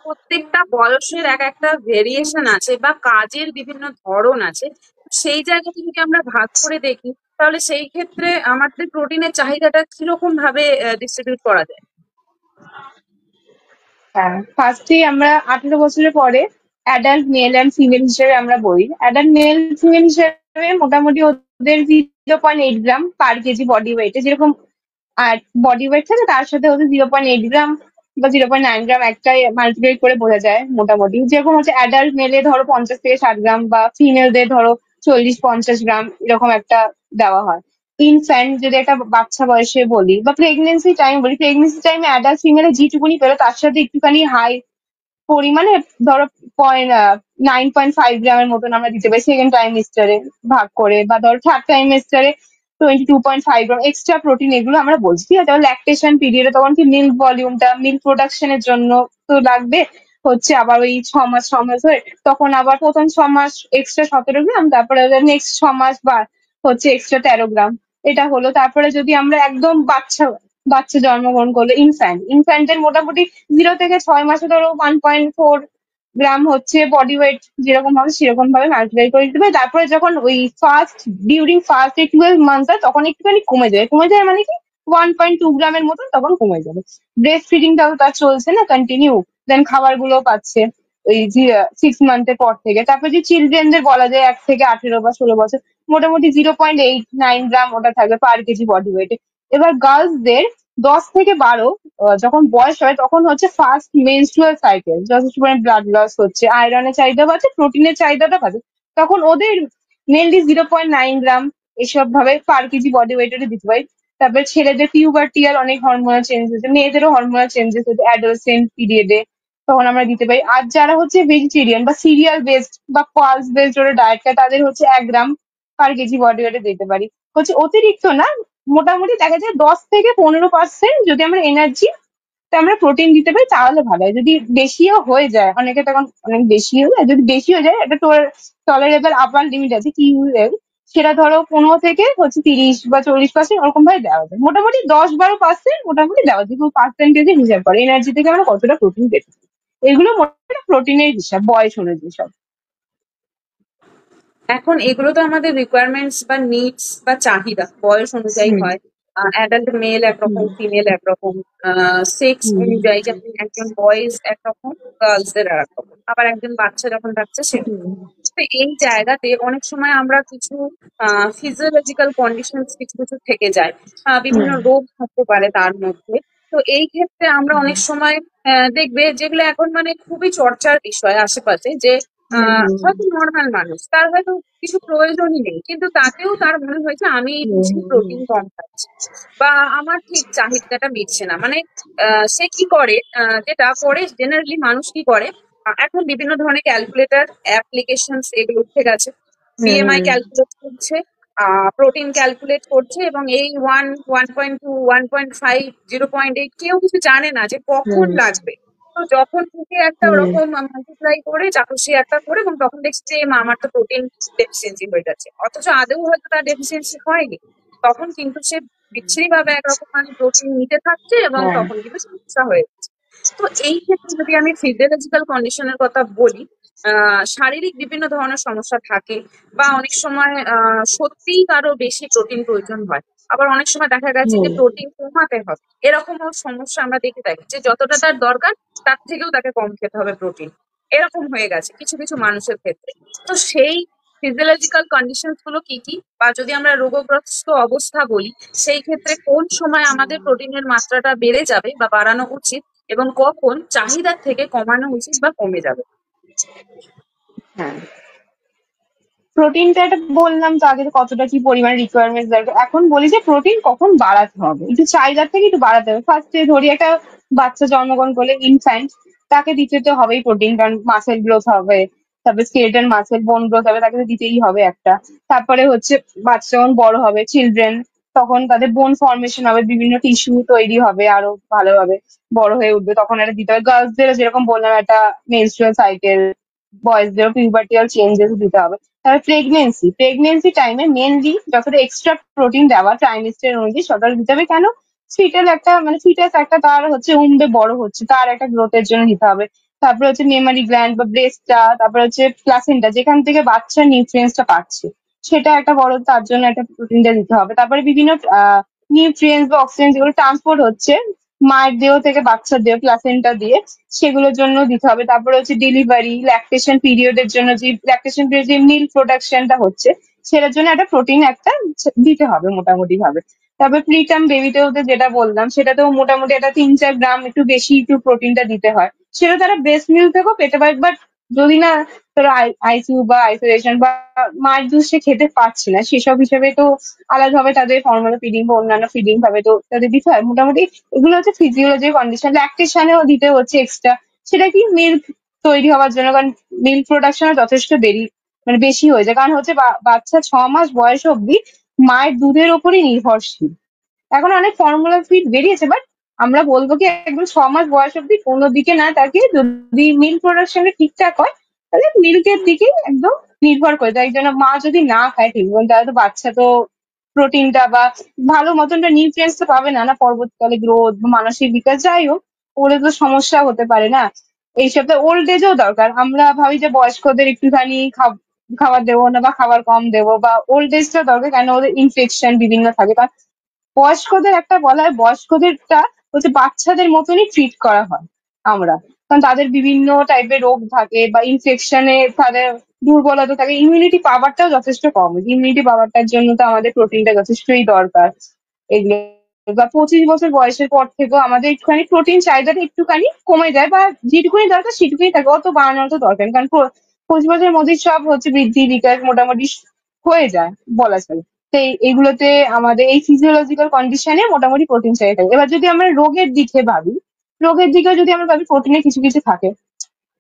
প্রত্যেকটা বয়সের এক একটা ভেরিয়েশন আছে বা কাজের বিভিন্ন ধরন আছে, সেই জায়গা থেকে যদি আমরা ভাগ করে দেখি, তাহলে সেই ক্ষেত্রে আমাদের প্রোটিনের চাহিদাটা কিরকম ভাবে ডিস্ট্রিবিউট করা যায়? হ্যাঁ, ফার্স্টেই আমরা 18 বছরের পরে অ্যাডাল্ট মেল অ্যান্ড ফিমেল হিসেবে আমরা বলি। অ্যাডাল্ট মেল ফিমেল হিসেবে মোটামুটি ওদের 0.8 গ্রাম পার কেজি বডি ওয়েটে, যেরকম আর বডি ওয়েট থাকে তার সাথে ওদের 0.8 গ্রাম বা 0.9 গ্রাম একটাই মাল্টিপ্লাই করে বোঝা যায় মোটামুটি। যেরকম হচ্ছে অ্যাডাল্ট মেলে ধরো 50 থেকে 60 গ্রাম বা ফিমেলদের ধরো 40-50 গ্রাম এরকম একটা দেওয়া হয়। ইনফ্যান্ট যদি একটা বাচ্চা বয়সে বলি বা প্রেগনেন্সি টাইম বলি, প্রেগনেন্সি টাইমে অ্যাডাল্ট ফিমেলে যেটুকুনি পেলো তার সাথে একটুখানি হাই পরিমাণে ধরো 9.5 গ্রামের মতন আমরা দিতে পারি সেকেন্ড ট্রাইমেস্টারে ভাগ করে, বা ধরো থার্ড ট্রাইমেস্টারে 22.5 গ্রাম এক্সট্রা প্রোটিন, এগুলো আমরা বলছি। ঠিক আছে, ল্যাকটেশন পিরিয়ডে তখন কি মিল্ক ভলিউমটা মিল্ক প্রোডাকশনের জন্য তো লাগবে, হচ্ছে আবার ওই 6 মাস হয়ে তখন আবার প্রথম 6 মাস এক্সট্রা 17 গ্রাম, তারপরে নেক্সট 6 মাস বা হচ্ছে এক্সট্রা 13 গ্রাম। এটা হলো। তারপরে যদি আমরা একদম বাচ্চা বাচ্চা জন্মগ্রহণ করলো, ইনফ্যান্টের মোটামুটি 0 থেকে 6 মাসে ধরো 1.4 গ্রাম হচ্ছে বডি ওয়েট যেরকম হবে সেরকম ভাবে মাল্টিপ্লাই করে দিতে পারি। তারপরে যখন ওই ফার্স্ট 12 মান্থ হয় তখন একটুখানি কমে যায় মানে কি 1.2 গ্রামের মতন তখন কমে যাবে। ব্রেস্ট ফিডিংটাও তার চলছে না কন্টিনিউ, দেন খাবারগুলো পাচ্ছে ওই 6 মান্থের পর থেকে। তারপরে যে চিলড্রেনদের বলা যায় 1 থেকে 18 বা 16 বছর, মোটামুটি 0.89 গ্রাম ওটা থাকবে পার কেজি বডি ওয়েটে। এবার গার্লসদের 10 থেকে 12 যখন বয়স হয় তখন হচ্ছে ফার্স্ট মেনস্ট্রুয়াল সাইকেল, যথেষ্ট পরিমাণে ব্লাড লস হচ্ছে, আয়রনের চাহিদা বাড়ছে, প্রোটিনের চাহিদাটা বাড়ছে, তখন ওদের মেনলি 0.9 গ্রাম এসব ভাবে পার কেজি বডি ওয়েটে দিতে পারি। তারপরে ছেলেদের পিউবার্টিয়াল অনেক হরমোনাল চেঞ্জ হচ্ছে, মেয়েদেরও হরমোনাল চেঞ্জেস হচ্ছে অ্যাডোলেসেন্ট পিরিয়ডে, তখন আমরা দিতে পারি। আর যারা হচ্ছে ভেজিটেরিয়ান বা সিরিয়াল বেসড বা পালস বেসড ওরা ডায়েট খায় তাদের হচ্ছে 1 গ্রাম পার কেজি বডি ওয়েটে দিতে পারি। হচ্ছে অতিরিক্ত না, মোটামুটি দেখা যায় 10 থেকে 15% যদি আমরা এনার্জি আমরা প্রোটিন দিতে পারি তাহলে ভালো হয়। যদি বেশিও হয়ে যায়, অনেকে তখন অনেক বেশি হয়ে যায়, যদি বেশি হয়ে যায় এটা তোর টলারেবল আপার লিমিট আছে কি ইউএল, সেটা ধরো 15 থেকে 30 বা 40% ওরকম ভাবে দেওয়া যায়। মোটামুটি 10-12% মোটামুটি দেওয়া যায়, কোনো পার্সেন্টেজে হিসাব করে এনার্জি থেকে আমরা কতটা প্রোটিন পেতে পারি। এগুলো মোটামুটি প্রোটিনের হিসাব বয়স অনুযায়ী সব। এখন এগুলো তো আমাদের রিকোয়ারমেন্টস বা নিডস বা চাহিদা বয়স অনুযায়ী হুম হয়। অ্যাডাল্ট মেল একরকম, হুম ফিমেল একরকম, সেক্স হুম অনুযায়ী, যেমন একজন বয়েজ একরকম, গার্লস দের আর একরকম, আবার একজন বাচ্চা যখন থাকছে সেরকম। হুম তো এই জায়গাতে অনেক সময় আমরা কিছু ফিজিওলজিক্যাল কন্ডিশনস কিছু কিছু থেকে যায়, বিভিন্ন হুম রোগ থাকতে পারে তার মধ্যে। তো এই ক্ষেত্রে আমরা অনেক সময় দেখবে যেগুলো এখন মানে খুবই চর্চার বিষয় আশেপাশে, যে হয়তো নর্মাল মানুষ তার হয়তো কিছু প্রয়োজনই নেই, কিন্তু তাতেও তার মনে হয়েছে আমি এই বুঝি প্রোটিন কম খাচ্ছি বা আমার ঠিক চাহিদাটা মিটছে না, মানে সে কি করে, যেটা করে জেনারেলি মানুষ কি করে, এখন বিভিন্ন ধরনের ক্যালকুলেটর অ্যাপ্লিকেশন এগুলো উঠে গেছে, বিএমআই ক্যালকুলেট করছে, প্রোটিন ক্যালকুলেট করছে, এবং এই 1.2, 1.5, 0.8 কেউ কিছু জানে না যে কখন লাগবে। তো যখন থেকে একটা ওরকম মাল্টিপ্লাই করে চাকসি একটা করে, এবং তখন দেখছি যে আমার তো প্রোটিন ডেফিসিয়েন্সি হয়ে যাচ্ছে, অথচ আদৌ হয়তো তার ডেফিসিয়েন্সি হয়নি। তখন কিন্তু সে বিচ্ছিরি ভাবে একরকম মানে প্রোটিন নিতে থাকছে, এবং তখন কিন্তু সমস্যা হয়ে যাচ্ছে। তো এই ক্ষেত্রে যদি আমি ফিজিওলজিক্যাল কন্ডিশনের কথা বলি, শারীরিক বিভিন্ন ধরনের সমস্যা থাকে, বা অনেক সময় সত্যিই কারো বেশি প্রোটিন প্রয়োজন হয়, আবার অনেক সময় দেখা গেছে যে প্রোটিন কমাতে হবে, এরকমও সমস্যা আমরা দেখে থাকি, যে যতটা তার দরকার তার থেকেও তাকে কম খেতে হবে প্রোটিন, এরকম হয়ে গেছে কিছু কিছু মানুষের ক্ষেত্রে। তো সেই ফিজিওলজিক্যাল কন্ডিশনস গুলো কি কি, বা যদি আমরা রোগগ্রস্ত অবস্থা বলি, সেই ক্ষেত্রে কোন সময় আমাদের প্রোটিনের মাত্রাটা বেড়ে যাবে বা বাড়ানো উচিত, এবং কখন চাহিদার থেকে কমানো উচিত বা কমে যাবে? হ্যাঁ, প্রোটিনটা এটা বললাম তো আগে, কতটা কি পরিমাণ রিকোয়ারমেন্ট দরকার। এখন বলি যে প্রোটিন কখন বাড়াতে হবে, একটু চাহিদার থেকে একটু বাড়াতে হবে। ফার্স্টে ধরি একটা বাচ্চা জন্মগ্রহণ করলে ইনফ্যান্ট, তাকে দিতে তো হবেই প্রোটিন, কারণ মাসেল গ্রোথ হবে, তারপরে স্কেলেটাল মাসেল বোন গ্রোথ হবে, তাকে তো দিতেই হবে একটা। তারপরে হচ্ছে বাচ্চা যখন বড় হবে চিলড্রেন, তখন তাদের বোন ফর্মেশন হবে, বিভিন্ন টিস্যু তৈরি হবে, আরো ভালোভাবে বড় হয়ে উঠবে, তখন এটা দিতে হবে। গার্লসদেরও যেরকম বললাম একটা মেনস্ট্রুয়াল সাইকেল, বয়েজদেরও পিউবার্টিয়াল চেঞ্জেস দিতে হবে। তারপরে প্রেগনেন্সি টাইমে মেনলি যতটা এক্সট্রা প্রোটিন দেওয়া ট্রাইমেস্টার অনুযায়ী সকালে দিতে হবে। কেন? ফিটাল একটা মানে ফিটাস একটা তার হচ্ছে উম্বে বড় হচ্ছে, তার একটা গ্রোথের জন্য দিতে হবে। তারপরে হচ্ছে মেমারি গ্ল্যান্ড বা ব্রেস্টটা, তারপরে হচ্ছে প্লাসেন্টা যেখান থেকে বাচ্চা নিউট্রিয়েন্টসটা পাচ্ছে, সেটা একটা বড়, তার জন্য একটা প্রোটিনটা দিতে হবে। তারপরে বিভিন্ন নিউট্রিয়েন্টস বা অক্সিজেন যেগুলো ট্রান্সপোর্ট হচ্ছে মায়ের দেহ থেকে বাচ্চার দেহ প্লাসেন্টা দিয়ে, সেগুলোর জন্য দিতে হবে। তারপরে হচ্ছে ডেলিভারি, ল্যাকটেশন পিরিয়ডের জন্য যে ল্যাকটেশন পিরিয়ড যে মিল্ক প্রোডাকশনটা হচ্ছে, সেটার জন্য একটা প্রোটিন একটা দিতে হবে মোটামুটি ভাবে। তারপর প্রিটার্ম বেবিতেও তো যেটা বললাম, সেটাতেও মোটামুটি একটা 3-4 গ্রাম একটু বেশি একটু প্রোটিনটা দিতে হয়। সেটা তারা ব্রেস্ট মিল্ক থেকেও পেতে পারে, বাট যদি না তোর আইসিইউ বা আইসোলেশন বা মায়ের দুধ সে খেতে পারছে না, সেসব হিসেবে তো আলাদাভাবে তাদের ফর্মুলা ফিডিং বা অন্যান্য ফিডিং ভাবে তো তাদের দিতে হয়। মোটামুটি এগুলো হচ্ছে ফিজিওলজি কন্ডিশন। ল্যাকটেশনেও দিতে হচ্ছে এক্সট্রা, সেটা কি মিল্ক তৈরি হওয়ার জন্য, কারণ মিল্ক প্রোডাকশনও যথেষ্ট দেরি মানে বেশি হয়ে যায়। কারণ হচ্ছে বাচ্চা 6 মাস বয়স অব্দি মায়ের দুধের ওপরই নির্ভরশীল। এখন অনেক ফর্মুলা ফিড বেরিয়েছে, বাট আমরা বলবো কি একদম 6 মাস বয়স অব্দি কোনো দিকে না তাকে, যদি মিল্ক প্রোডাকশনে ঠিকঠাক হয় তাহলে মিল্কের দিকে একদম নির্ভর করে। তাই জন্য মা যদি না খায় ঠিক মতো, তাহলে তো বাচ্চা তো প্রোটিনটা বা ভালো মতনটা নিউট্রিয়েন্টস তো পাবে না, না পরবর্তীকালে গ্রোথ বা মানসিক বিকাশ যাই হোক, ওদের তো সমস্যা হতে পারে না। এইসব তো ওল্ড এজেও দরকার। আমরা ভাবি যে বয়স্কদের একটুখানি খাবার দেবো না বা খাবার কম দেবো, বা ওল্ড এজটা দরকার, কেন ওদের ইনফেকশন বিভিন্ন থাকে। বয়স্কদের একটা বলা হয়, বয়স্কদেরটা হচ্ছে বাচ্চাদের মতনই ট্রিট করা হয় আমরা, কারণ তাদের বিভিন্ন টাইপের রোগ থাকে বা ইনফেকশনে তাদের দুর্বলতা থাকে, ইমিউনিটি পাওয়ারটাও যথেষ্ট কম। ইমিউনিটি পাওয়ারটার জন্য তো আমাদের প্রোটিনটা যথেষ্টই দরকার। এগুলো বা 25 বছর বয়সের পর থেকেও আমাদের একটুখানি প্রোটিন চাহিদাটা একটুখানি কমে যায়, বা যেটুকুনি দরকার সেটুকুনি থাকে, অত বাড়ানোর তো দরকার নেই। কারণ 25 বছরের মধ্যে সব হচ্ছে বৃদ্ধি বিকাশ মোটামুটি হয়ে যায় বলা চলে। তো এইগুলোতে আমাদের এই ফিজিওলজিক্যাল কন্ডিশনে মোটামুটি প্রোটিন চাহিদা থাকে। এবার যদি আমরা রোগের দিকে ভাবি, রোগের দিকেও যদি আমরা ভাবি প্রোটিনের কিছু কিছু থাকে।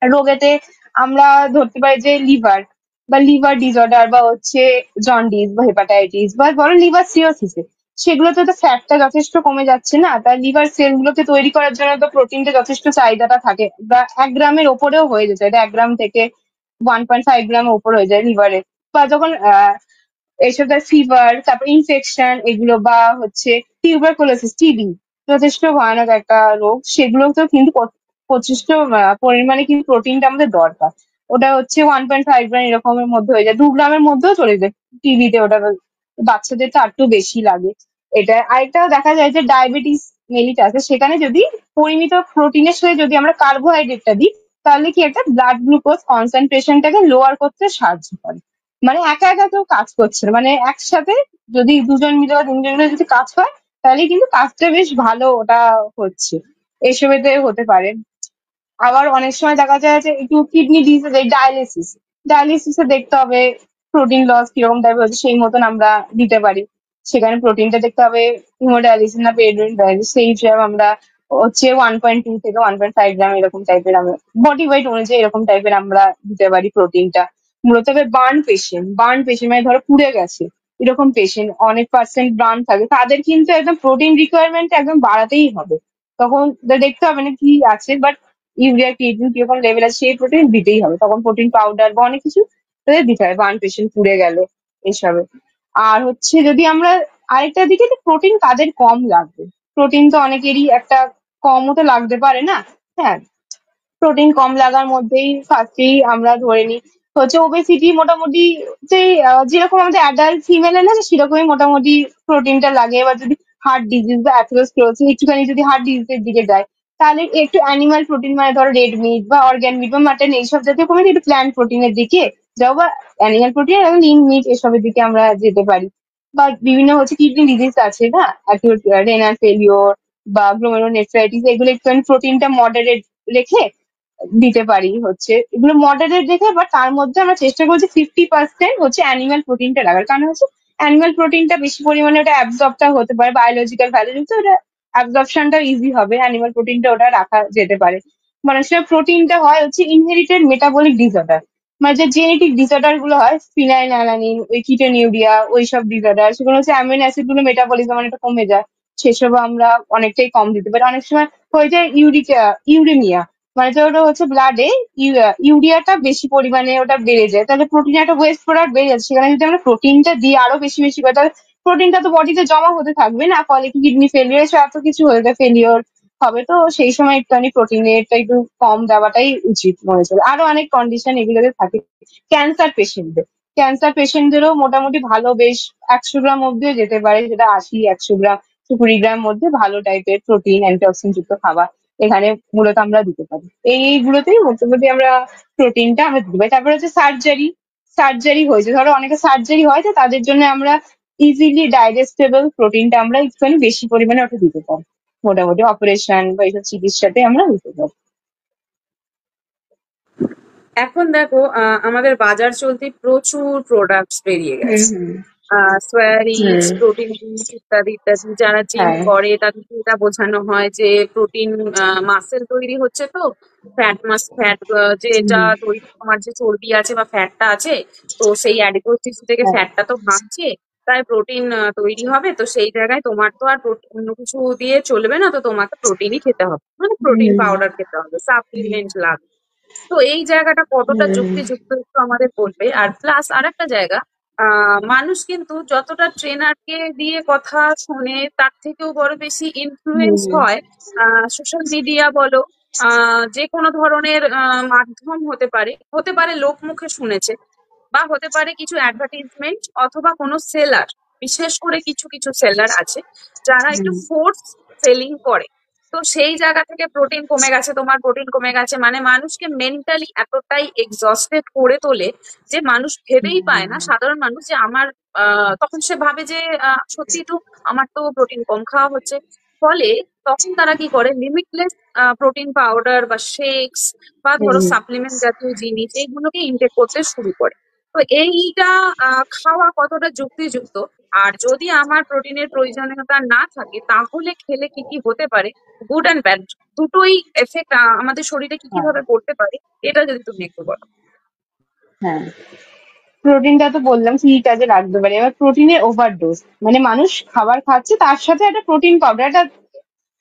রোগেতে আমরা ধরতে পারি যে লিভার বা লিভার ডিসঅর্ডার বা হচ্ছে জন্ডিস বা হেপাটাইটিস বা বড় লিভার সিরোসিস, সেগুলোতে তো ফ্যাটটা যথেষ্ট কমে যাচ্ছে না, তার লিভার সেল গুলোকে তৈরি করার জন্য তো প্রোটিনটা যথেষ্ট চাহিদাটা থাকে, বা 1 গ্রামের ওপরেও হয়ে যেতে, এটা 1 গ্রাম থেকে 1.5 গ্রামের ওপর হয়ে যায় লিভারে। বা যখন এইসব ফিভার, তারপর ইনফেকশন এগুলো, বা হচ্ছে টিউবারকুলোসিস টিবি, যথেষ্ট ভয়ানক একটা রোগ, সেগুলোতেও কিন্তু যথেষ্ট পরিমাণে কিন্তু প্রোটিনটা আমাদের দরকার। ওটা হচ্ছে 1.5 গ্রাম এরকমের মধ্যে হয়ে যায়, 2 গ্রামের মধ্যেও চলে যায় টিভিতে। ওটা বাচ্চাদের তো আরটু বেশি লাগে। এটা আরেকটা দেখা যায় যে ডায়াবেটিস মেলিট আছে, সেখানে যদি পরিমিত প্রোটিনের সাথে যদি আমরা কার্বোহাইড্রেটটা দিই, তাহলে কি একটা ব্লাড গ্লুকোজ কনসেন্ট্রেশনটাকে লোয়ার করতে সাহায্য করে। মানে একা একা কেউ কাজ করছে না, মানে একসাথে যদি দুজন মিলে বা তিনজন মিলে যদি কাজ হয়, তাহলে কিন্তু কাজটা বেশ ভালো ওটা হচ্ছে। এসবেতে হতে পারে। আবার অনেক সময় দেখা যায় যে একটু কিডনি ডিজিজ, এই ডায়ালিসিস, ডায়ালিসিসে দেখতে হবে প্রোটিন লস কিরকম টাইপের হচ্ছে, সেই মতন আমরা দিতে পারি। সেখানে প্রোটিনটা দেখতে হবে হিমোডায়ালিসিস না পেরিটোনিয়াল ডায়ালিসিস, সেই হিসাবে আমরা হচ্ছে 1.2 থেকে 1.5 গ্রাম এরকম টাইপের আমরা বডি ওয়েট অনুযায়ী এরকম টাইপের আমরা দিতে পারি প্রোটিনটা। মূলত বার্ন পেশেন্ট মানে ধরো পুড়ে গেছে এরকম পেশেন্ট, অনেক পার্সেন্ট বার্ন থাকে, তাদের কিন্তু একদম প্রোটিন রিকোয়ারমেন্ট একদম বাড়াতেই হবে। তখন দেখতে হবে না কি আছে, বাট ইউরিয়া ক্রিয়েটিন কিরকম লেভেল আছে সেই প্রোটিন দিতেই হবে। তখন প্রোটিন পাউডার বা অনেক কিছু তাদের দিতে হবে বার্ন পেশেন্ট পুড়ে গেলে এসবে। আর হচ্ছে যদি আমরা আরেকটা দিকে, প্রোটিন কাদের কম লাগবে, প্রোটিন তো অনেকেরই একটা কমও তো লাগতে পারে না। হ্যাঁ, প্রোটিন কম লাগার মধ্যেই ফার্স্টেই আমরা ধরে নিই হচ্ছে ওবেসিটি। মোটামুটি যে যেরকম আমাদের অ্যাডাল্ট ফিমেলের না সেরকমই মোটামুটি প্রোটিনটা লাগে। এবার যদি হার্ট ডিজিজ বা অ্যাথেরোস্ক্লেরোসিস একটুখানি যদি হার্ট ডিজিজের দিকে যায়, তাহলে একটু অ্যানিমাল প্রোটিন মানে ধরো রেড মিট বা অর্গ্যান মিট বা মাটন এইসব জাতীয় কমে একটু প্ল্যান্ট প্রোটিনের দিকে যাও, বা অ্যানিমাল প্রোটিন এবং লিন মিট এসবের দিকে আমরা যেতে পারি। বা বিভিন্ন হচ্ছে কিডনি ডিজিজ আছে না, অ্যাকিউট রেনাল ফেলিওর বা গ্লোমেরুলোনেফ্রাইটিস, এগুলো একটু প্রোটিনটা মডারেট রেখে দিতে পারি। হচ্ছে এগুলো মডারেট রেখে, বা তার মধ্যে আমরা চেষ্টা করছি 50% হচ্ছে অ্যানিমাল প্রোটিনটা রাখার, কারণ হচ্ছে অ্যানিমাল প্রোটিনটা বেশি পরিমাণে ওটা অ্যাবজর্বটা হতে পারে, বায়োলজিক্যাল ভ্যালু যুক্ত, ওটা অ্যাবজর্পশনটা ইজি হবে, অ্যানিমাল প্রোটিনটা ওটা রাখা যেতে পারে। মানুষের প্রোটিনটা হয় হচ্ছে ইনহেরিটেড মেটাবলিক ডিসঅর্ডার, মানে যে জেনেটিক ডিসঅর্ডার গুলো হয়, ফিনাইল অ্যালানিন, ওই কিটোনিউরিয়া, ওইসব ডিসঅর্ডার, সেগুলো হচ্ছে অ্যামিনো অ্যাসিড গুলো মেটাবলিজম অনেকটা কমে যায়, সেসব আমরা অনেকটাই কম দিতে পারি। অনেক সময় হয়ে যায় ইউরেমিয়া, মানে যে ওটা হচ্ছে ব্লাডে ইউরিয়াটা বেশি পরিমাণে ওটা বেড়ে যায়, তাহলে প্রোটিন একটা ওয়েস্ট প্রোডাক্ট বেড়ে যাচ্ছে, সেখানে যদি আমরা প্রোটিনটা দিই আরো বেশি বেশি করে, তাহলে প্রোটিনটা তো বডিতে জমা হতে থাকবে না, ফলে কিডনি ফেলিওর এসব এত কিছু হয়ে যায়, ফেলিওর হবে। তো সেই সময় একটুখানি প্রোটিনেরটা একটু কম দেওয়াটাই উচিত মনে চলে। আরো অনেক কন্ডিশন এগুলোতে থাকে ক্যান্সার পেশেন্টদের। ক্যান্সার পেশেন্টদেরও মোটামুটি ভালো বেশ 100 গ্রাম অব্দিও যেতে পারে, যেটা 80, 100 গ্রাম, 220 গ্রাম মধ্যে ভালো টাইপের প্রোটিন অ্যান্টিঅক্সিডেন্ট যুক্ত খাবার এখানে মূলত আমরা দিতে পারি। এইগুলোতেই মোটামুটি আমরা প্রোটিনটা আমরা দিতে পারি। তারপরে হচ্ছে সার্জারি। সার্জারি হয়েছে, ধরো অনেকে সার্জারি হয়েছে, তাদের জন্য আমরা ইজিলি ডাইজেস্টেবল প্রোটিনটা আমরা একটুখানি বেশি পরিমাণে ওটা দিতে পারি। মোটামুটি অপারেশন বা এইসব চিকিৎসাতে আমরা দিতে পারি। এখন দেখো আমাদের বাজার চলতি প্রচুর প্রোডাক্টস বেরিয়ে হুম গেছে। হুম সোয়া রিচ, হুম প্রোটিন রিচ ইত্যাদি ইত্যাদি। যারা জিম হ্যাঁ করে তাদেরকে এটা বোঝানো হয় যে প্রোটিন মাসেল তৈরি হচ্ছে, তো ফ্যাট যেটা হুম তৈরি, তোমার যে চর্বি আছে বা ফ্যাটটা আছে, তো সেই অ্যাডিপোজ টিস্যু থেকে হ্যাঁ ফ্যাটটা তো ভাঙছে, তাই প্রোটিন তৈরি হবে। তো সেই জায়গায় তোমার তো আর অন্য কিছু দিয়ে চলবে না, তো তোমাকে প্রোটিনই খেতে হবে, মানে প্রোটিন হুম পাউডার খেতে হবে, সাপ্লিমেন্ট লাগবে। তো এই জায়গাটা কতটা হুম যুক্তিযুক্ত একটু আমাদের বলবে। আর প্লাস আর একটা জায়গা, মানুষ কিন্তু যতটা ট্রেনারকে দিয়ে কথা শোনে তার থেকেও বড় বেশি ইনফ্লুয়েন্স হুম হয় সোশ্যাল মিডিয়া বলো, যে কোনো ধরনের মাধ্যম হতে পারে লোক মুখে শুনেছে, বা হতে পারে কিছু অ্যাডভার্টাইজমেন্ট, অথবা কোনো সেলার। বিশেষ করে কিছু কিছু সেলার আছে যারা একটু হুম ফোর্স সেলিং করে। তো সেই জায়গা থেকে প্রোটিন কমে গেছে, তোমার প্রোটিন কমে গেছে মানে মানুষকে মেন্টালি এতটাই এক্সস্টেড করে তোলে যে মানুষ ভেবেই পায় না, হুম সাধারণ মানুষ, যে আমার তখন সে ভাবে যে সত্যি তো আমার তো প্রোটিন কম খাওয়া হচ্ছে। ফলে তখন তারা কি করে, লিমিটলেস প্রোটিন পাউডার বা শেকস বা ধরো হুম সাপ্লিমেন্ট জাতীয় জিনিস এইগুলোকে ইনটেক করতে শুরু করে। তো এইটা খাওয়া কতটা যুক্তিযুক্ত? আর যদি আমার প্রোটিনের প্রয়োজনীয়তা না থাকে তাহলে খেলে কি কি হতে পারে, গুড অ্যান্ড ব্যাড দুটোই এফেক্ট আমাদের শরীরে কি কি হ্যাঁ ভাবে পড়তে পারে, এটা যদি তুমি একটু বলো। হ্যাঁ প্রোটিনটা তো বললাম কি কাজে লাগতে পারে। এবার প্রোটিনের ওভারডোজ, মানে মানুষ খাবার খাচ্ছে তার সাথে একটা প্রোটিন পাউডার, একটা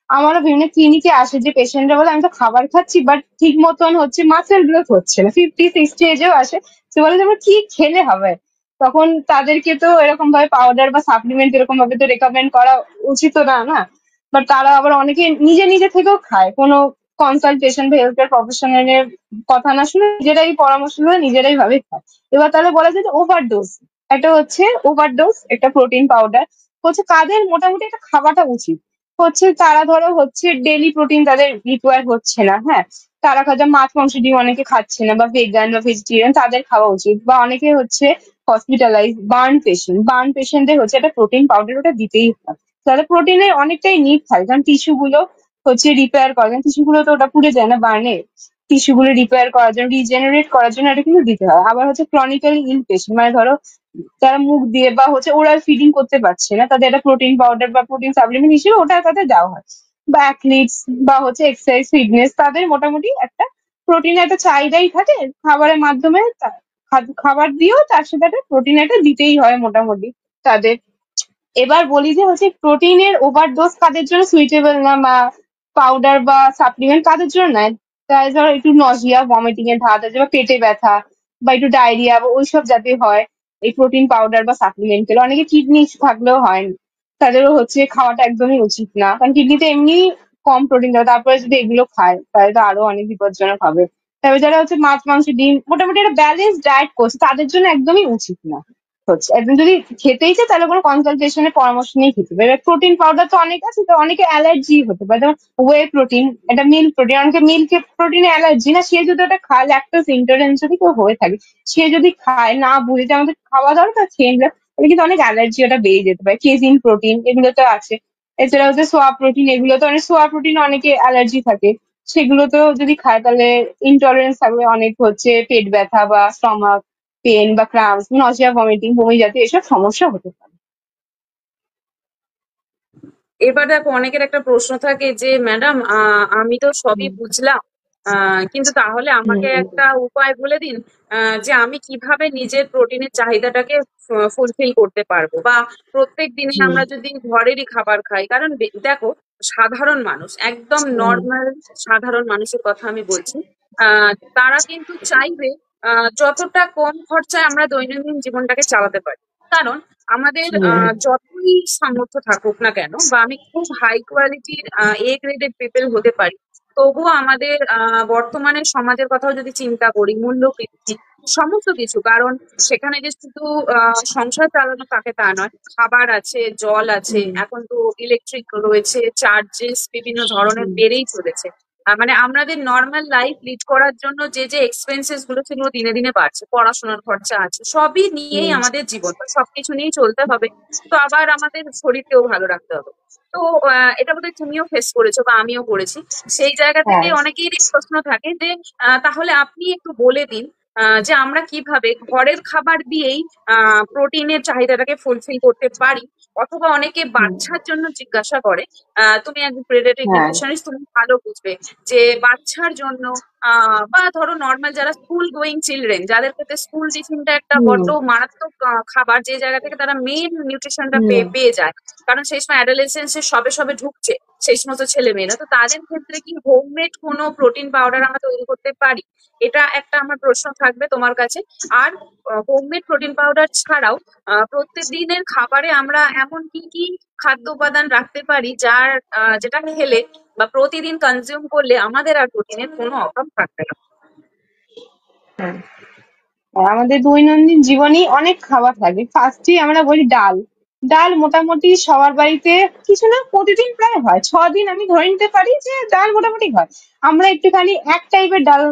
আমারও বিভিন্ন ক্লিনিকে আসে যে পেশেন্টরা বলে আমি তো খাবার খাচ্ছি বাট ঠিক মতন হচ্ছে মাসেল গ্রোথ হচ্ছে না, 50, 60 এজেও আসে। সে বলে যে আমার কি খেলে হবে? তখন তাদেরকে তো এরকম ভাবে পাউডার বা সাপ্লিমেন্ট এরকম ভাবে তো রেকমেন্ড করা উচিত না, না। বাট তারা আবার অনেকে নিজে নিজে থেকেও খায়, কোনো কনসালটেশন বা হেলথ কেয়ার প্রফেশনালের কথা না শুনে নিজেরাই পরামর্শ করে নিজেরাই ভাবে খায়। এবার তাহলে বলা যায় যে ওভারডোজ, একটা হচ্ছে ওভারডোজ একটা প্রোটিন পাউডার হচ্ছে কাদের মোটামুটি একটা খাওয়াটা উচিত। হচ্ছে তারা ধরো হচ্ছে ডেইলি প্রোটিন তাদের রিকোয়ার হচ্ছে না, হ্যাঁ, তারা হয়তো মাছ মাংস ডিম অনেকে খাচ্ছে না, বা ভেগান বা ভেজিটেরিয়ান, তাদের খাওয়া উচিত। বা অনেকে হচ্ছে হসপিটালাইজ বার্ন পেশেন্টদের হচ্ছে একটা প্রোটিন পাউডার ওটা দিতেই হয়। তাহলে প্রোটিনের অনেকটাই নিড থাকে, কারণ টিস্যু গুলো হচ্ছে রিপেয়ার করার জন্য, টিস্যু গুলো তো ওটা পুড়ে যায় না বার্নে, টিস্যু গুলো রিপেয়ার করার জন্য রিজেনারেট করার জন্য এটা কিন্তু দিতে হয়। আবার হচ্ছে ক্রনিক্যালি ইল পেশেন্ট, মানে ধরো যারা মুখ দিয়ে বা হচ্ছে ওরাল ফিডিং করতে পারছে না, তাদের একটা প্রোটিন পাউডার বা প্রোটিন সাপ্লিমেন্ট হিসেবে ওটা তাদের দেওয়া হয়। বা অ্যাথলিটস বা হচ্ছে এক্সারসাইজ ফিটনেস, তাদের মোটামুটি একটা প্রোটিনের একটা চাহিদাই থাকে খাবারের মাধ্যমে। খাবার দিয়েও তার সাথে একটা প্রোটিন একটা দিতেই হয় মোটামুটি তাদের। এবার বলি যে হচ্ছে প্রোটিনের ওভারডোজ কাদের জন্য সুইটেবল না, বা পাউডার বা সাপ্লিমেন্ট কাদের জন্য নয়। তাই ধরো একটু নজিয়া ভমিটিং এর ধাত আছে, বা পেটে ব্যথা বা একটু ডায়রিয়া বা ওইসব যাতে হয়, এই প্রোটিন পাউডার বা সাপ্লিমেন্ট খেলে। অনেকে কিডনি থাকলেও হয়, তাদেরও হচ্ছে খাওয়াটা একদমই উচিত না, কারণ কিডনিতে এমনি কম প্রোটিন দেয়, তারপরে যদি এগুলো খায় তাহলে তো আরো অনেক বিপজ্জনক হবে। তবে যারা হচ্ছে মাছ মাংস ডিম মোটামুটি একটা ব্যালেন্স ডায়েট করছে তাদের জন্য একদমই উচিত না হচ্ছে। একদম যদি খেতেই চায় তাহলে কোনো কনসালটেশনের পরামর্শ নিয়ে খেতে হবে। এবার প্রোটিন পাউডার তো অনেক আছে, তো অনেকে অ্যালার্জি হতে পারে, যেমন ওয়ে প্রোটিন, এটা মিল্ক প্রোটিন, অনেকে মিল্কে প্রোটিনে অ্যালার্জি না, সে যদি ওটা খায়, ল্যাকটোজ ইন্টলারেন্স যদি কেউ হয়ে থাকে, সে যদি খায় না বুঝে যে আমাদের খাওয়া দরকার খেয়ে নিল, তাহলে কিন্তু অনেক অ্যালার্জি ওটা বেড়ে যেতে পারে। কেজিন প্রোটিন এগুলো তো আছে। এছাড়া হচ্ছে সোয়া প্রোটিন, এগুলো তো অনেক, সোয়া প্রোটিন অনেকে অ্যালার্জি থাকে, সেগুলো তো যদি খায় তাহলে ইনটলারেন্স থাকবে, অনেক হচ্ছে পেট ব্যথা বা স্টমাক পেন বা ক্রাম্পস, নজিয়া, ভমিটিং, বমি জাতীয় এসব সমস্যা হতে পারে। এবার দেখো অনেকের একটা প্রশ্ন থাকে যে ম্যাডাম, আমি তো সবই হুম বুঝলাম, কিন্তু তাহলে আমাকে হুম একটা উপায় বলে দিন, যে আমি কিভাবে নিজের প্রোটিনের চাহিদাটাকে ফুলফিল করতে পারবো, বা প্রত্যেক দিনে হুম আমরা যদি ঘরেরই খাবার খাই। কারণ দেখো, সাধারণ মানুষ, একদম হুম নর্মাল সাধারণ মানুষের কথা আমি বলছি, তারা কিন্তু চাইবে যতটা কম খরচায় আমরা দৈনন্দিন জীবনটাকে চালাতে পারি। কারণ আমাদের হুম যতই সামর্থ্য থাকুক না কেন, বা আমি খুব হাই কোয়ালিটির এ গ্রেডেড পিপল হতে পারি, তবুও আমাদের বর্তমানে সমাজের কথাও যদি চিন্তা করি, মূল্য বৃদ্ধি, সমস্ত কিছু। কারণ সেখানে যে শুধু সংসার চালানো তাকে তা নয়, খাবার আছে, জল আছে, হুম, এখন তো ইলেকট্রিক রয়েছে, চার্জেস বিভিন্ন ধরনের হুম, বেড়েই চলেছে। মানে আমাদের নর্মাল লাইফ লিড করার জন্য যে যে এক্সপেন্সেস গুলো সেগুলো দিনে দিনে বাড়ছে, পড়াশোনার খরচা আছে, সবই নিয়েই হুম, আমাদের জীবন, তো সবকিছু নিয়েই চলতে হবে। তো আবার আমাদের শরীরকেও ভালো রাখতে হবে। তো এটা বোধহয় তুমিও ফেস করেছো বা আমিও করেছি। সেই জায়গা থেকে হ্যাঁ, অনেকেরই প্রশ্ন থাকে যে তাহলে আপনি একটু বলে দিন যে আমরা কিভাবে ঘরের খাবার দিয়েই প্রোটিনের চাহিদাটাকে ফুলফিল করতে পারি। অথবা অনেকে হুম, বাচ্চার জন্য জিজ্ঞাসা করে, তুমি একজন পেডিয়াট্রিক হ্যাঁ, নিউট্রিশনিস্ট, তুমি ভালো বুঝবে যে বাচ্চার জন্য বা ধরো নর্মাল যারা স্কুল গোয়িং চিলড্রেন, যাদের ক্ষেত্রে স্কুল টিফিনটা একটা হুম, বড্ড মারাত্মক খাবার, যে জায়গা থেকে তারা মেন নিউট্রিশনটা হুম, পেয়ে যায়। কারণ সেই সময় অ্যাডোলেসেন্সে সবে সবে ঢুকছে সেই সমস্ত ছেলেমেয়েরা, তো তাদের ক্ষেত্রে কি হোমমেড কোনো প্রোটিন পাউডার আমরা তৈরি করতে পারি? এটা একটা আমার প্রশ্ন থাকবে তোমার কাছে। আর হোমমেড প্রোটিন পাউডার ছাড়াও প্রত্যেক দিনের খাবারে আমরা এমন কি কি খাদ্য উপাদান রাখতে পারি যেটা খেলে বা প্রতিদিন কনজিউম করলে আমাদের আর প্রোটিনের কোনো অভাব থাকবে না? হ্যাঁ। আর আমাদের দৈনন্দিন জীবনেই অনেক খাবার থাকে। ফার্স্টেই আমরা বলি ডাল। ডাল মোটামুটি সবার বাড়িতে কিছু না প্রতিদিন প্রায় হয়। 6 দিন আমি ধরে নিতে পারি যে ডাল মোটামুটি হয়। আমরা একটুখানি এক টাইপের ডাল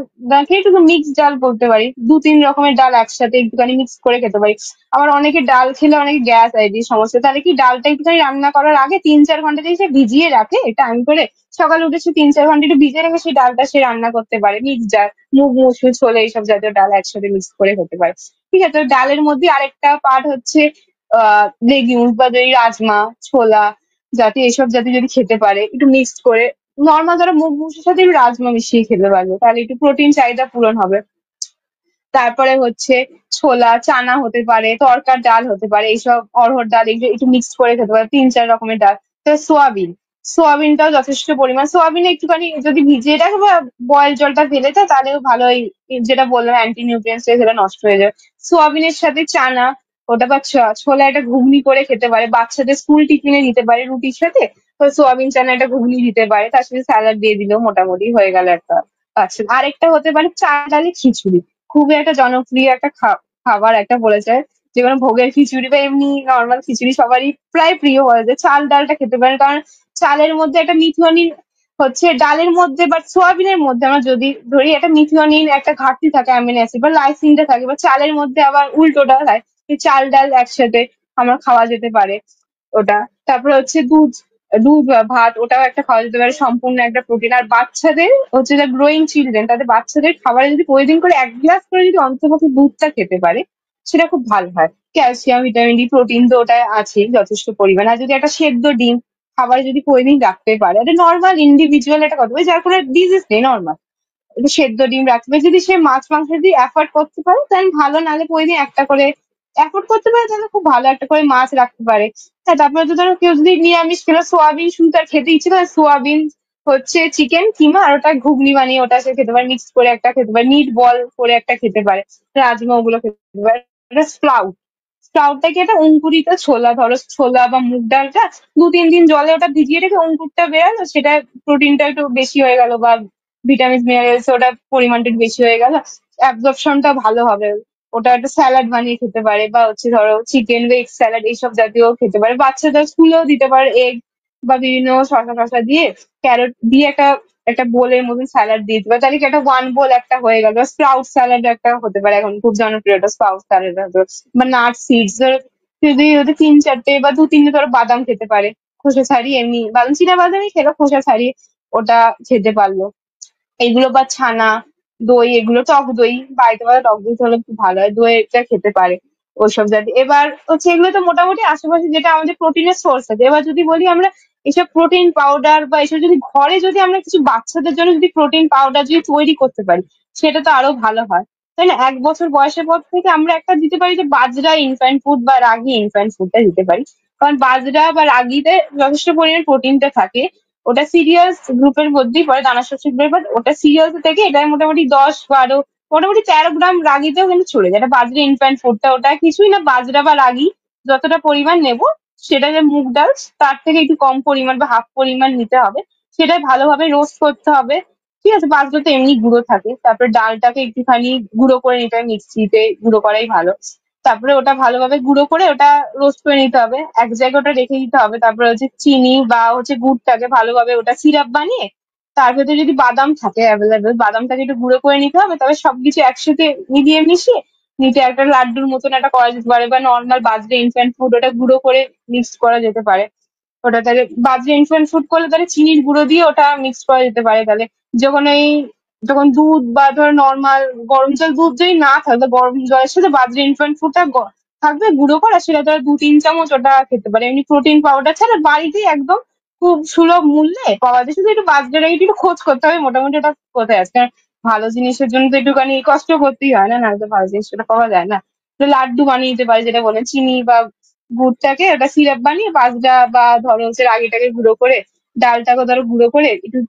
খেয়ে একটু মিক্স ডাল বলতে পারি। 2-3 রকমের ডাল একসাথে একটুখানি মিক্স করে খেতে পারি। আবার অনেকে ডাল খেলে অনেকে গ্যাস আইডির সমস্যা। তাহলে কি ডালটা একটুখানি রান্না করার আগে 3-4 ঘন্টা যদি সে ভিজিয়ে রাখে টাইম করে, সকালে উঠে সে 3-4 ঘন্টা একটু ভিজিয়ে রেখে সেই ডালটা সে রান্না করতে পারে। মিক্স ডাল, মুগ, মসুর, ছোলা এইসব জাতীয় ডাল একসাথে মিক্স করে হতে পারে। ঠিক আছে? তো ডালের মধ্যে আরেকটা পার্ট হচ্ছে লেগুমস বা যদি রাজমা, ছোলা জাতীয় এইসব জাতীয় যদি খেতে পারে একটু মিক্সড করে, নর্মাল ধরো মুগ মসুর সাথে একটু রাজমা মিশিয়ে খেতে পারবে, তাহলে একটু প্রোটিন চাহিদা পূরণ হবে। তারপরে হচ্ছে ছোলা, চানা হতে পারে, তড়কার ডাল হতে পারে, এইসব অড়হর ডাল এগুলো একটু মিক্সড করে খেতে পারে, 3-4 রকমের ডাল। তো সোয়াবিন, সোয়াবিনটাও যথেষ্ট পরিমাণ, সোয়াবিন একটুখানি যদি ভিজিয়ে রাখে বা বয়েল জলটা ফেলে দেয় তাহলেও ভালো, এই যেটা বললাম অ্যান্টি নিউট্রিয়েন্টস সেটা নষ্ট হয়ে যায়। সোয়াবিনের সাথে চানা ওটা বা ছোলা একটা ঘুগনি করে খেতে পারে, বাচ্চাদের স্কুল টিফিনে দিতে পারে রুটির সাথে। তো সোয়াবিন চানা একটা ঘুগনি দিতে পারে, তার সাথে স্যালাড দিয়ে দিলেও মোটামুটি হয়ে গেল একটা। আচ্ছা, আরেকটা হতে পারে চাল ডালের খিচুড়ি। খুবই একটা জনপ্রিয় একটা খাবার একটা বলা যায়। যেকোনো ভোগের খিচুড়ি বা এমনি নর্মাল খিচুড়ি সবারই প্রায় প্রিয় বলা যায়। চাল ডালটা খেতে পারেন, কারণ চালের মধ্যে একটা মিথিওনিন হচ্ছে ডালের মধ্যে বা সোয়াবিনের মধ্যে আমরা যদি ধরি একটা মিথিওনিন একটা ঘাটতি থাকে, অ্যামিনো অ্যাসিড বা লাইসিনটা থাকে, বা চালের মধ্যে আবার উল্টোটা হয়, এই চাল ডাল একসাথে আমার খাওয়া যেতে পারে ওটা। তারপরে হচ্ছে দুধ, দুধ বা ভাত ওটাও একটা খাওয়া যেতে পারে, সম্পূর্ণ একটা প্রোটিন। আর বাচ্চাদের হচ্ছে যে গ্রোয়িং চিলড্রেন, তাদের বাচ্চাদের খাবারে যদি প্রতিদিন করে 1 গ্লাস করে যদি অন্ততপক্ষে দুধটা খেতে পারে, সেটা খুব ভালো হয়। ক্যালসিয়াম, ভিটামিন ডি, প্রোটিন তো ওটা আছেই যথেষ্ট পরিমাণে। আর যদি একটা সেদ্ধ ডিম খাবারে যদি প্রতিদিন রাখতে পারে, একটা নর্মাল ইন্ডিভিজুয়াল একটা কথা বলি যার কোনো ডিজিজ নেই, নর্মাল একটু সেদ্ধ ডিম রাখতে পারে। যদি সে মাছ মাংস যদি অ্যাফোর্ড করতে পারে তাহলে ভালো, নাহলে প্রতিদিন একটা করে অ্যাফোর্ড করতে পারে তাহলে খুব ভালো, একটা করে মাছ রাখতে পারে। হ্যাঁ, তারপরে তো ধরো কেউ যদি নিরামিষ খেলো, সোয়াবিন শুধু তার খেতে ইচ্ছে করে, সোয়াবিন হচ্ছে চিকেন কিমা আর ওটা ঘুগনি বানিয়ে ওটা সে খেতে পারে, মিক্স করে একটা খেতে পারে, মিট বল করে একটা খেতে পারে, রাজমা ওগুলো খেতে পারে। এটা স্প্রাউট, স্প্রাউটটা কি একটা অঙ্কুরিত ছোলা, ধরো ছোলা বা মুগ ডালটা 2-3 দিন জলে ওটা ভিজিয়ে রেখে অঙ্কুরটা বেরালো, সেটা প্রোটিনটা একটু বেশি হয়ে গেল বা ভিটামিন মিনারেলস ওটার পরিমাণটা একটু বেশি হয়ে গেল, অ্যাবজর্পশনটা ভালো হবে। ওটা একটা স্যালাড বানিয়ে খেতে পারে, বা হচ্ছে ধরো চিকেন বা এগ স্যালাড এইসব জাতীয় খেতে পারে। বাচ্চাদের স্কুলেও দিতে পারে এগ বা বিভিন্ন শসা টসা দিয়ে, ক্যারট দিয়ে একটা একটা বোলের মতন স্যালাড দিয়ে দিতে পারে, তাহলে কি একটা ওয়ান বোল একটা হয়ে গেল। স্প্রাউট স্যালাড একটা হতে পারে, এখন খুব জনপ্রিয় একটা স্প্রাউট স্যালাড হতো। বা নাট সিডস, যদি ওদের 3-4টে বা 2-3টে ধরো বাদাম খেতে পারে, খোসা ছাড়িয়ে, এমনি বাদাম চীনা বাদামই খেলো খোসা ছাড়িয়ে, ওটা খেতে পারলো। এগুলো বা ছানা, দই, এগুলো টক দই, বাড়িতে বানানো টক দই হলে খুব ভালো হয়, দইটা খেতে পারে ওইসব জাতীয়। এবার হচ্ছে এগুলো তো মোটামুটি আশেপাশে যেটা আমাদের প্রোটিনের সোর্স আছে। এবার যদি বলি আমরা এসব প্রোটিন পাউডার বা এসব যদি ঘরে যদি আমরা কিছু বাচ্চাদের জন্য যদি প্রোটিন পাউডার যদি তৈরি করতে পারি, সেটা তো আরো ভালো হয়, তাই না? 1 বছর বয়সের পর থেকে আমরা একটা দিতে পারি যে বাজরা ইনফ্যান্ট ফুড বা রাগি ইনফ্যান্ট ফুডটা দিতে পারি। কারণ বাজরা বা রাগিতে যথেষ্ট পরিমাণ প্রোটিনটা থাকে। ওটা সিরিয়ালস গ্রুপের মধ্যেই পড়ে, দানা শস্য গ্রুপের, বাট ওটা সিরিয়ালস থেকে এটা মোটামুটি 10-12, মোটামুটি 13 গ্রাম রাগিতেও কিন্তু চলে যায়। এটা বাজরা ইনফ্যান্ট ফুডটা, ওটা কিছুই না, বাজরা বা রাগি যতটা পরিমাণ নেব, সেটা যে মুগ ডাল তার থেকে একটু কম পরিমাণ বা হাফ পরিমাণ নিতে হবে। সেটা ভালোভাবে রোস্ট করতে হবে, ঠিক আছে, বাজরা তো এমনি গুঁড়ো থাকে, তারপরে ডালটাকে একটুখানি গুঁড়ো করে নিতে হবে, মিক্সিতে গুঁড়ো করাই ভালো। তারপরে ওটা ভালোভাবে গুঁড়ো করে ওটা রোস্ট করে নিতে হবে, এক জায়গায় ওটা রেখে দিতে হবে। তারপরে হচ্ছে চিনি বা হচ্ছে গুড়টাকে ভালোভাবে ওটা সিরাপ বানিয়ে তার ভেতরে যদি বাদাম থাকে অ্যাভেলেবেল, বাদামটাকে একটু গুঁড়ো করে নিতে হবে। তবে সবকিছু একসাথে মিলিয়ে মিশিয়ে নিতে একটা লাড্ডুর মতন একটা করা যেতে পারে, বা নর্মাল বাজরে ইনফ্যান্ট ফুড ওটা গুঁড়ো করে মিক্স করা যেতে পারে। ওটা তাহলে বাজরে ইনফ্যান্ট ফুড করলে তাহলে চিনির গুঁড়ো দিয়ে ওটা মিক্স করা যেতে পারে। তাহলে যখন এই যখন দুধ বা ধর নর্মাল গরম জল, দুধ যদি না থাকে গরম জলের সাথে বাজরে ইনফ্যান্ট ফুডটা থাকবে গুঁড়ো করা, সেটা ধর 2-3 চামচ ওটা খেতে পারে। এমনি প্রোটিন পাউডার ছাড়া বাড়িতেই একদম খুব সুলভ মূল্যে পাওয়া যায়। শুধু একটু বাজরেটাকে একটু খোঁজ করতে হবে মোটামুটি ওটা কোথায় আছে, কারণ ভালো জিনিসের জন্য তো একটুখানি কষ্ট করতেই হয়, না না তো ভালো জিনিস সেটা পাওয়া যায় না। তো লাড্ডু বানিয়ে নিতে পারে, যেটা বলে চিনি বা গুড়টাকে ওটা সিরাপ বানিয়ে বাজরা বা ধরো হচ্ছে রাগিটাকে গুঁড়ো করে, ডালটাকে ধরো গুঁড়ো করে, একটু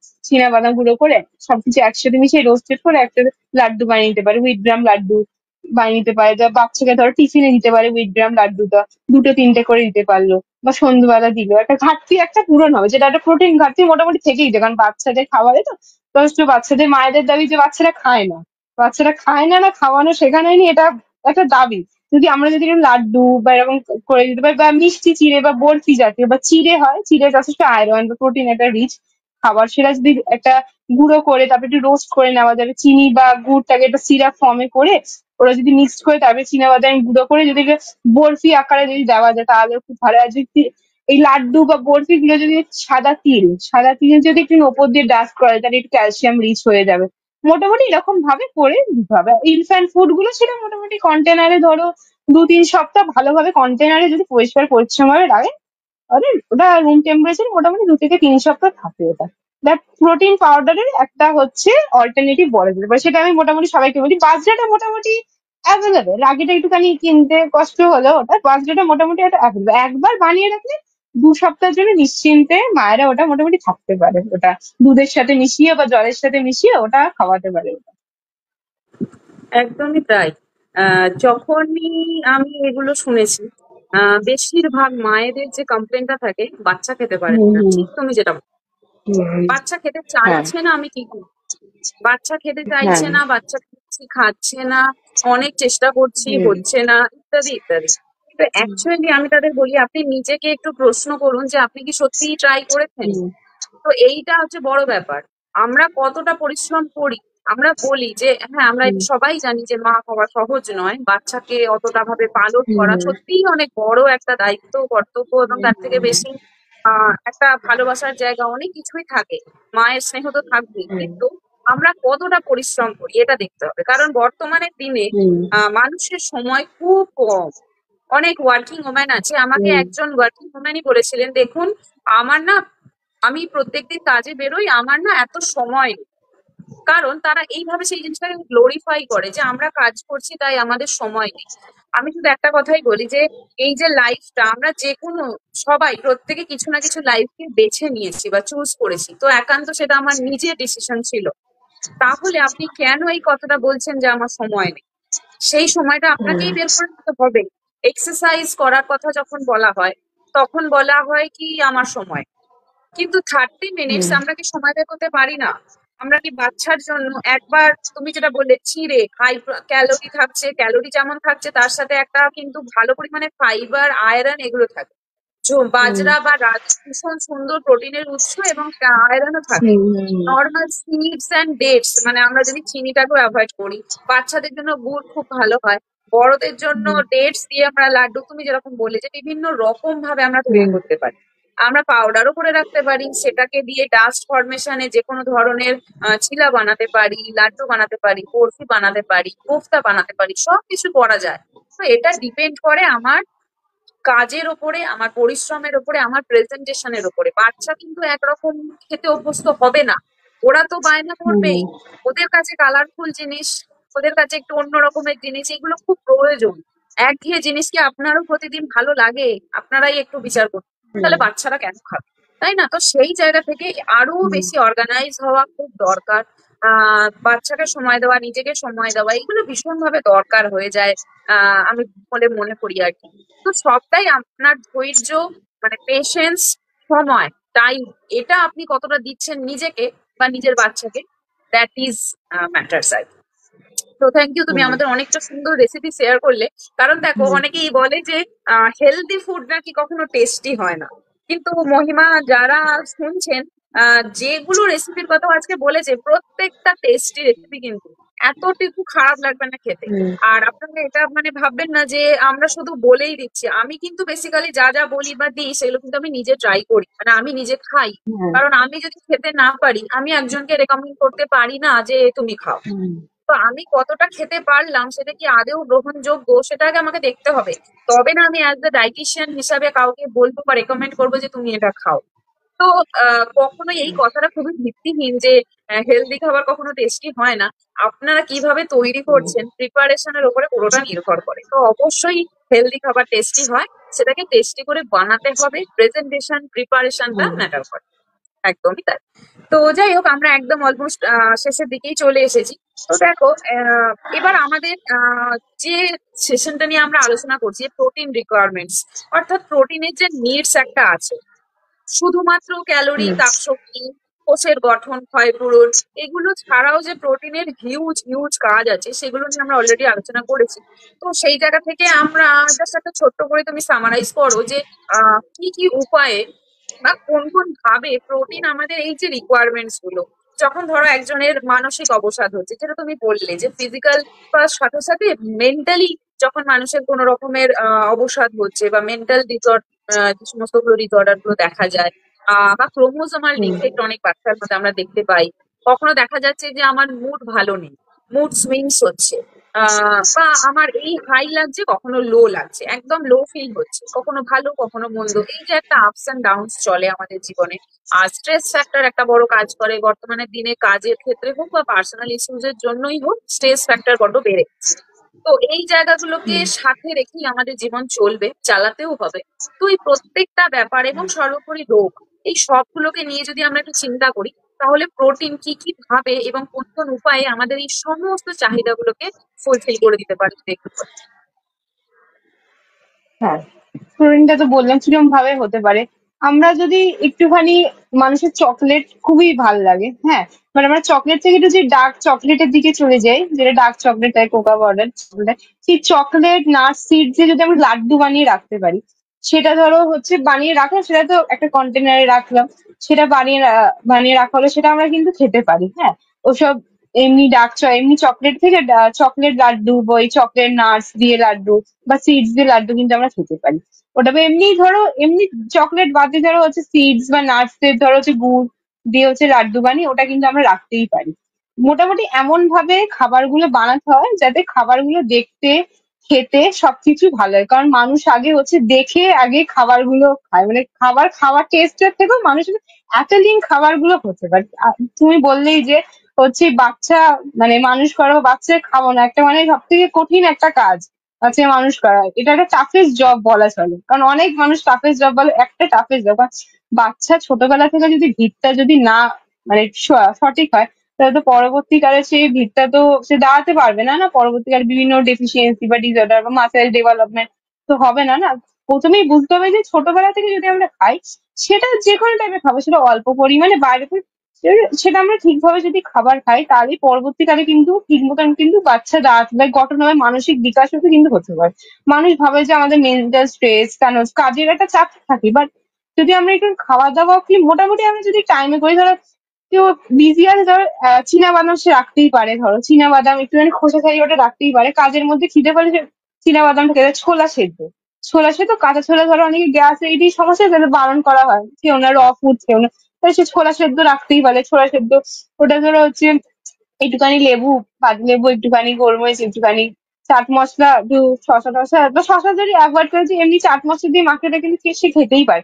বাদাম গুঁড়ো করে সবকিছু একসাথে মিশিয়ে রোস্টেড করে একটা লাড্ডু বানিয়ে নিতে পারে, উইথ গ্রাম লাড্ডু বানিয়ে নিতে পারে। যা বাচ্চাকে ধরো টিফিনে দিতে পারে উইথ গ্রাম লাড্ডুটা, 2-3টে করে দিতে পারলো, বা সন্ধ্যেবেলা দিল, একটা ঘাটতি একটা পূরণ হবে, যেটা একটা প্রোটিন ঘাটতি মোটামুটি থেকেই যায়, কারণ বাচ্চাদের খাবারে তো যথেষ্ট বাচ্চাদের মায়েদের দাবি যে বাচ্চারা খায় না, বাচ্চারা খায় না, না খাওয়ানো শেখানো হয়নি, এটা একটা দাবি। যদি এরকম লাড্ডু বা এরকম করে দিতে পারি, বা মিষ্টি চিড়ে বা বরফি জাতীয়, বা চিড়ে হয়, চিড়ে যথেষ্ট আয়রন বা প্রোটিন একটা রিচ খাবার, সেটা যদি একটা গুঁড়ো করে তারপরে একটু রোস্ট করে নেওয়া যাবে, চিনি বা গুড়টাকে একটা সিরাপ ফর্মে করে ওরা যদি মিক্সড করে তারপরে বাদাম গুঁড়ো করে যদি এটা বরফি আকারে যদি দেওয়া যায় তাহলে খুব ভালো হয়। যদি এই লাড্ডু বা বরফি গুলো যদি সাদা তিল যদি একটু ওপর দিয়ে ডাস্ট করা যায়, তাহলে একটু ক্যালসিয়াম রিচ হয়ে যাবে। মোটামুটি এরকম ভাবে করে দিতে হবে। ইনফ্যান্ট ফুড গুলো সেটা মোটামুটি কন্টেনারে ধরো 2-3 সপ্তাহ ভালোভাবে কন্টেনারে যদি পরিষ্কার পরিচ্ছন্ন ভাবে রাখে, তাহলে ওটা রুম টেম্পারেচার মোটামুটি 2 থেকে 3 সপ্তাহ থাকে ওটা। দেখ, প্রোটিন পাউডারের একটা হচ্ছে অল্টারনেটিভ বলা যেতে পারে, সেটা আমি মোটামুটি সবাইকে বলি। বাজরাটা মোটামুটি অ্যাভেলেবেল, রাগিটা একটুখানি কিনতে কষ্ট হলেও ওটা বাজরাটা মোটামুটি একটা অ্যাভেলেবেল, একবার বানিয়ে রাখলে 2 সপ্তাহের জন্য নিশ্চিন্তে মায়েরা ওটা মোটামুটি থাকতে পারে। ওটা দুধের সাথে মিশিয়ে বা জলের সাথে মিশিয়ে ওটা খাওয়াতে পারে ওটা। একদমই তাই। যখনই আমি এগুলো শুনেছি, বেশিরভাগ মায়েদের যে কমপ্লেনটা থাকে, বাচ্চা খেতে পারে হুম না। হুম ঠিক তুমি যেটা বললে। হুম। বাচ্চা খেতে হ্যাঁ চাইছে না, আমি কি করব? বাচ্চা খেতে হ্যাঁ। চাইছে না, বাচ্চা কিছু খাচ্ছে না, অনেক চেষ্টা করছি হুম হচ্ছে না, ইত্যাদি ইত্যাদি। তো অ্যাকচুয়ালি আমি তাদের বলি, আপনি নিজেকে একটু প্রশ্ন করুন যে আপনি কি সত্যিই ট্রাই করেছেন। হুম তো এইটা হচ্ছে বড় ব্যাপার। আমরা কতটা পরিশ্রম করি। আমরা বলি যে হ্যাঁ, আমরা এটা হুম সবাই জানি যে মা হওয়া সহজ নয়, বাচ্চাকে অতটা ভাবে পালন হুম করা হুম সত্যিই অনেক বড় একটা দায়িত্ব, কর্তব্য, এবং হুম তার থেকে বেশি একটা ভালোবাসার জায়গা, অনেক কিছুই থাকে। মায়ের স্নেহ তো থাকবেই, হুম কিন্তু আমরা কতটা পরিশ্রম করি এটা দেখতে হবে। কারণ বর্তমানের দিনে হুম মানুষের সময় খুব কম। অনেক ওয়ার্কিং ওম্যান আছে, আমাকে হুম একজন ওয়ার্কিং ওম্যানই বলেছিলেন, দেখুন আমার না, আমি প্রত্যেকদিন কাজে বেরোই, আমার না এত সময় নেই। কারণ তারা এইভাবে সেই জিনিসটাকে গ্লোরিফাই করে যে আমরা কাজ করছি তাই আমাদের সময় নেই। আমি শুধু একটা কথাই বলি যে এই যে লাইফটা আমরা যে কোনো, সবাই প্রত্যেকে কিছু না কিছু লাইফকে বেছে নিয়েছি বা চুজ করেছি, তো একান্ত সেটা আমার নিজের ডিসিশন ছিল। তাহলে আপনি কেন এই কথাটা বলছেন যে আমার সময় নেই? সেই সময়টা আপনাকেই বের করে নিতে হবে। এক্সারসাইজ করার কথা যখন বলা হয়, তখন বলা হয় কি আমার সময়, কিন্তু 30 মিনিটস হুম আমরা কি সময় বের করতে পারি না? আমরা কি বাচ্চার জন্য একবার, তুমি যেটা বললে চিড়ে হাই ক্যালোরি থাকছে, ক্যালোরি যেমন থাকছে তার সাথে একটা কিন্তু ভালো পরিমাণে ফাইবার, আয়রন এগুলো থাকে। হুম বাজরা বা রাজা ভীষণ সুন্দর প্রোটিনের উৎস এবং আয়রনও থাকে। হুম হুম নর্মাল সিডস অ্যান্ড ডেটস, মানে আমরা যদি চিনিটাকেও অ্যাভয়েড করি, বাচ্চাদের জন্য গুড় খুব ভালো হয়, বড়দের জন্য হুম ডেটস দিয়ে আমরা লাড্ডু, তুমি যেরকম বললে যে বিভিন্ন রকম ভাবে আমরা তৈরি হুম করতে পারি। আমরা পাউডারও করে রাখতে পারি, সেটাকে দিয়ে ডাস্ট ফরমেশনে যে কোনো ধরনের চিলা বানাতে পারি, লাড্ডু বানাতে পারি, বরফি বানাতে পারি, কোফতা বানাতে পারি, সবকিছু করা যায়। তো এটা ডিপেন্ড করে আমার কাজের ওপরে, আমার পরিশ্রমের ওপরে, আমার প্রেজেন্টেশনের ওপরে। বাচ্চা কিন্তু একরকম খেতে অভ্যস্ত হবে না, ওরা তো বায়না করবেই। হুম ওদের কাছে কালারফুল জিনিস, ওদের কাছে একটু অন্য রকমের জিনিস, এগুলো খুব প্রয়োজন। একঘেয়ে জিনিস কি আপনারও প্রতিদিন ভালো লাগে? আপনারাই একটু বিচার করুন, তাহলে বাচ্চারা কেন খাবে? তাই না? তো সেই জায়গা থেকে আরো হুম বেশি অর্গানাইজ হওয়া খুব দরকার। বাচ্চাকে সময় দেওয়া, নিজেকে সময় দেওয়া, এগুলো ভীষণ ভাবে দরকার হয়ে যায়। আমি বলে মনে করি আর কি। তো সবটাই আপনার ধৈর্য, মানে পেশেন্স, সময়, টাইম, এটা আপনি কতটা দিচ্ছেন নিজেকে বা নিজের বাচ্চাকে, দ্যাট ইজ ম্যাটার্স। তো থ্যাংক ইউ, তুমি হুম আমাদের অনেকটা সুন্দর রেসিপি শেয়ার করলে। কারণ দেখো, হুম অনেকেই বলে যে হেলদি ফুড নাকি কখনো টেস্টি হয় না, কিন্তু মহিমা যারা শুনছেন, যেগুলো রেসিপির কথা আজকে বলেছে প্রত্যেকটা টেস্টি রেসিপি কিন্তু এতটুকু খারাপ লাগবে না খেতে। হুম আর আপনারা এটা মানে ভাববেন না যে আমরা শুধু বলেই দিচ্ছি, আমি কিন্তু বেসিক্যালি যা যা বলি বা দিই সেগুলো কিন্তু আমি নিজে ট্রাই করি, মানে আমি নিজে খাই। হুম কারণ আমি যদি খেতে না পারি, আমি একজনকে রেকমেন্ড করতে পারি না যে তুমি খাও। হুম তো আমি কতটা খেতে পারলাম, সেটা কি আদৌ গ্রহণযোগ্য, সেটা আগে আমাকে দেখতে হবে। তবে না আমি অ্যাজ দ্য ডাইটিশিয়ান হিসাবে কাউকে বলবো বা রেকমেন্ড করবো যে তুমি এটা খাও। তো কখনোই এই কথাটা খুবই ভিত্তিহীন যে হেলদি খাবার কখনো টেস্টি হয় না। আপনারা কিভাবে তৈরি হুম করছেন, প্রিপারেশনের উপরে পুরোটা নির্ভর করে। তো অবশ্যই হেলদি খাবার টেস্টি হয়, সেটাকে টেস্টি করে বানাতে হবে, প্রেজেন্টেশন প্রিপারেশনটা হুম ম্যাটার করে। একদমই তাই। তো যাই হোক, আমরা একদম অলমোস্ট শেষের দিকেই চলে এসেছি। তো দেখো, এবার আমাদের যে সেশনটা নিয়ে আমরা আলোচনা করছি, প্রোটিন রিকোয়ারমেন্টস, অর্থাৎ প্রোটিনের যে নিডস একটা আছে, শুধুমাত্র ক্যালোরি, হুম তাপশক্তি, কোষের গঠন, ক্ষয়পূরণ, এগুলো ছাড়াও যে প্রোটিনের হিউজ হিউজ কাজ আছে, সেগুলো নিয়ে আমরা অলরেডি আলোচনা করেছি। তো সেই জায়গা থেকে আমরা জাস্ট একটা ছোট্ট করে তুমি সামারাইজ করো যে কি কি উপায়ে বা কোন কোন ভাবে প্রোটিন আমাদের এই যে রিকোয়ারমেন্টস গুলো, যখন ধরো একজনের মানসিক অবসাদ হচ্ছে, যেটা তুমি বললে যে ফিজিক্যাল বা সাথে সাথে মেন্টালি, যখন মানুষের কোনো রকমের অবসাদ হচ্ছে বা মেন্টাল যে সমস্ত গুলো ডিসঅর্ডার গুলো দেখা যায়, বা ক্রোমোজোমাল হুম ডিফেক্ট অনেক বাচ্চার মধ্যে আমরা দেখতে পাই। কখনো দেখা যাচ্ছে যে আমার মুড ভালো নেই, মুড সুইংস হচ্ছে, বা আমার এই হাই লাগছে, কখনো লো লাগছে, একদম লো ফিল হচ্ছে, কখনো ভালো কখনো মন্দ, এই যে একটা আপস এন্ড ডাউনস চলে আমাদের জীবনে। আর স্ট্রেস ফ্যাক্টর একটা বড় কাজ করে বর্তমানে দিনে, কাজের ক্ষেত্রে হোক বা পার্সোনাল ইস্যুজ এর জন্যই হোক, স্ট্রেস ফ্যাক্টর বড্ড বেড়ে গেছে। তো এই জায়গাগুলোকে হুম সাথে রেখেই আমাদের জীবন চলবে, চালাতেও হবে। তো এই প্রত্যেকটা ব্যাপার এবং সর্বোপরি রোগ, এই সবগুলোকে নিয়ে যদি আমরা একটু চিন্তা করি, তাহলে প্রোটিন কি কি ভাবে এবং কোন কোন উপায়ে আমাদের এই সমস্ত চাহিদাগুলোকে ফুলফিল করে দিতে পারে, যদি একটু বলেন। হ্যাঁ, প্রোটিনটা তো বললাম কিরকম ভাবে হতে পারে। আমরা যদি একটুখানি, মানুষের চকলেট খুবই ভাল লাগে, হ্যাঁ, মানে আমরা চকলেট থেকে একটু যে ডার্ক চকলেটের দিকে চলে যাই, যেটা ডার্ক চকলেট হয়, কোকা পাউডার চকলেট, সেই চকলেট নাট সিড দিয়ে যদি আমরা লাড্ডু বানিয়ে রাখতে পারি, সেটা ধরো হচ্ছে বানিয়ে রাখা, সেটা তো একটা কন্টেনারে রাখলাম, সেটা বানিয়ে রাখা হলো, সেটা আমরা কিন্তু খেতে পারি, হ্যাঁ। ওসব এমনি এমনি চকলেট থেকে চকলেট লাড্ডু বা ওই চকলেট নাটস দিয়ে লাড্ডু বা সিডস দিয়ে লাড্ডু কিন্তু আমরা খেতে পারি। ওটা বা এমনি ধরো, এমনি চকলেট বাদে ধরো হচ্ছে সিডস বা নাটস এর ধরো হচ্ছে গুড় দিয়ে হচ্ছে লাড্ডু বানিয়ে ওটা কিন্তু আমরা রাখতেই পারি। মোটামুটি এমন ভাবে খাবারগুলো বানাতে হয় যাতে খাবারগুলো দেখতে, খেতে সবকিছু ভালো হয়। কারণ মানুষ আগে হচ্ছে দেখে আগে খাবারগুলো খায়, মানে খাবার খাওয়ার টেস্টের থেকেও মানুষের এতদিন খাবারগুলো হতে পারে। তুমি বললেই যে হচ্ছে বাচ্চা, মানে মানুষ করা বা বাচ্চা খাবো না, একটা মানে সব থেকে কঠিন একটা কাজ আছে মানুষ করা, এটা একটা টাফেস্ট জব বলা চলে। কারণ অনেক মানুষ টাফেস্ট জব বলে, একটা টাফেস্ট জব। বাচ্চা ছোটবেলা থেকে যদি ভিতটা যদি না, মানে সঠিক হয়, তাহলে তো পরবর্তীকালে সেই ভিতটা তো সে দাঁড়াতে পারবে না, না পরবর্তীকালে বিভিন্ন ডেফিসিয়েন্সি বা ডিসঅর্ডার বা মাসেল ডেভেলপমেন্ট তো হবে না, না। প্রথমেই বুঝতে হবে যে ছোটবেলা থেকে যদি আমরা খাই, সেটা যে কোনো টাইপের খাবো, সেটা অল্প পরিমাণে বাইরে থেকে, সেটা আমরা ঠিকভাবে যদি খাবার খাই, তাহলে পরবর্তীকালে কিন্তু ঠিক মতন কিন্তু বাচ্চা দাঁত বা গঠন হবে, মানসিক বিকাশও কিন্তু হতে পারে। মানুষ ভাবে যে আমাদের মেন্টাল স্ট্রেস কেন, কাজের একটা চাপ থাকে, বাট যদি আমরা একটু খাওয়া দাওয়া কি মোটামুটি আমরা যদি টাইমে করি, ধরো কেউ বিজি আছে, ধরো চীনা বাদাম সে রাখতেই পারে, ধরো চীনা বাদাম একটুখানি খোসা ছাড়িয়ে ওটা রাখতেই পারে, কাজের মধ্যে খিদে পারে সে চীনা বাদামটা খেতে। ছোলা সেদ্ধ কাঁচা ছোলা, ধরো অনেকে গ্যাস এই সমস্যা যাতে বারণ করা হয়, কেউ না র ফুড কেউ না, তাই সে ছোলা সেদ্ধ রাখতেই পারে। ছোলা সেদ্ধ ওটা ধরো হচ্ছে একটুখানি লেবু, পাতি লেবু একটুখানি, গোলমরিচ একটুখানি, চাট মশলা একটু, শসা টসা বা শসা যদি অ্যাভয়েড করে, যে এমনি চাট মশলা দিয়ে মাখিয়ে ওটা কিন্তু সে খেতেই পারে।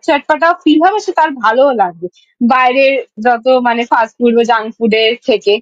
চটপাটা ফিল হবে, সে তার ভালোও লাগবে। বাইরের যত মানে ফাস্ট ফুড বা জাঙ্ক ফুডের থেকে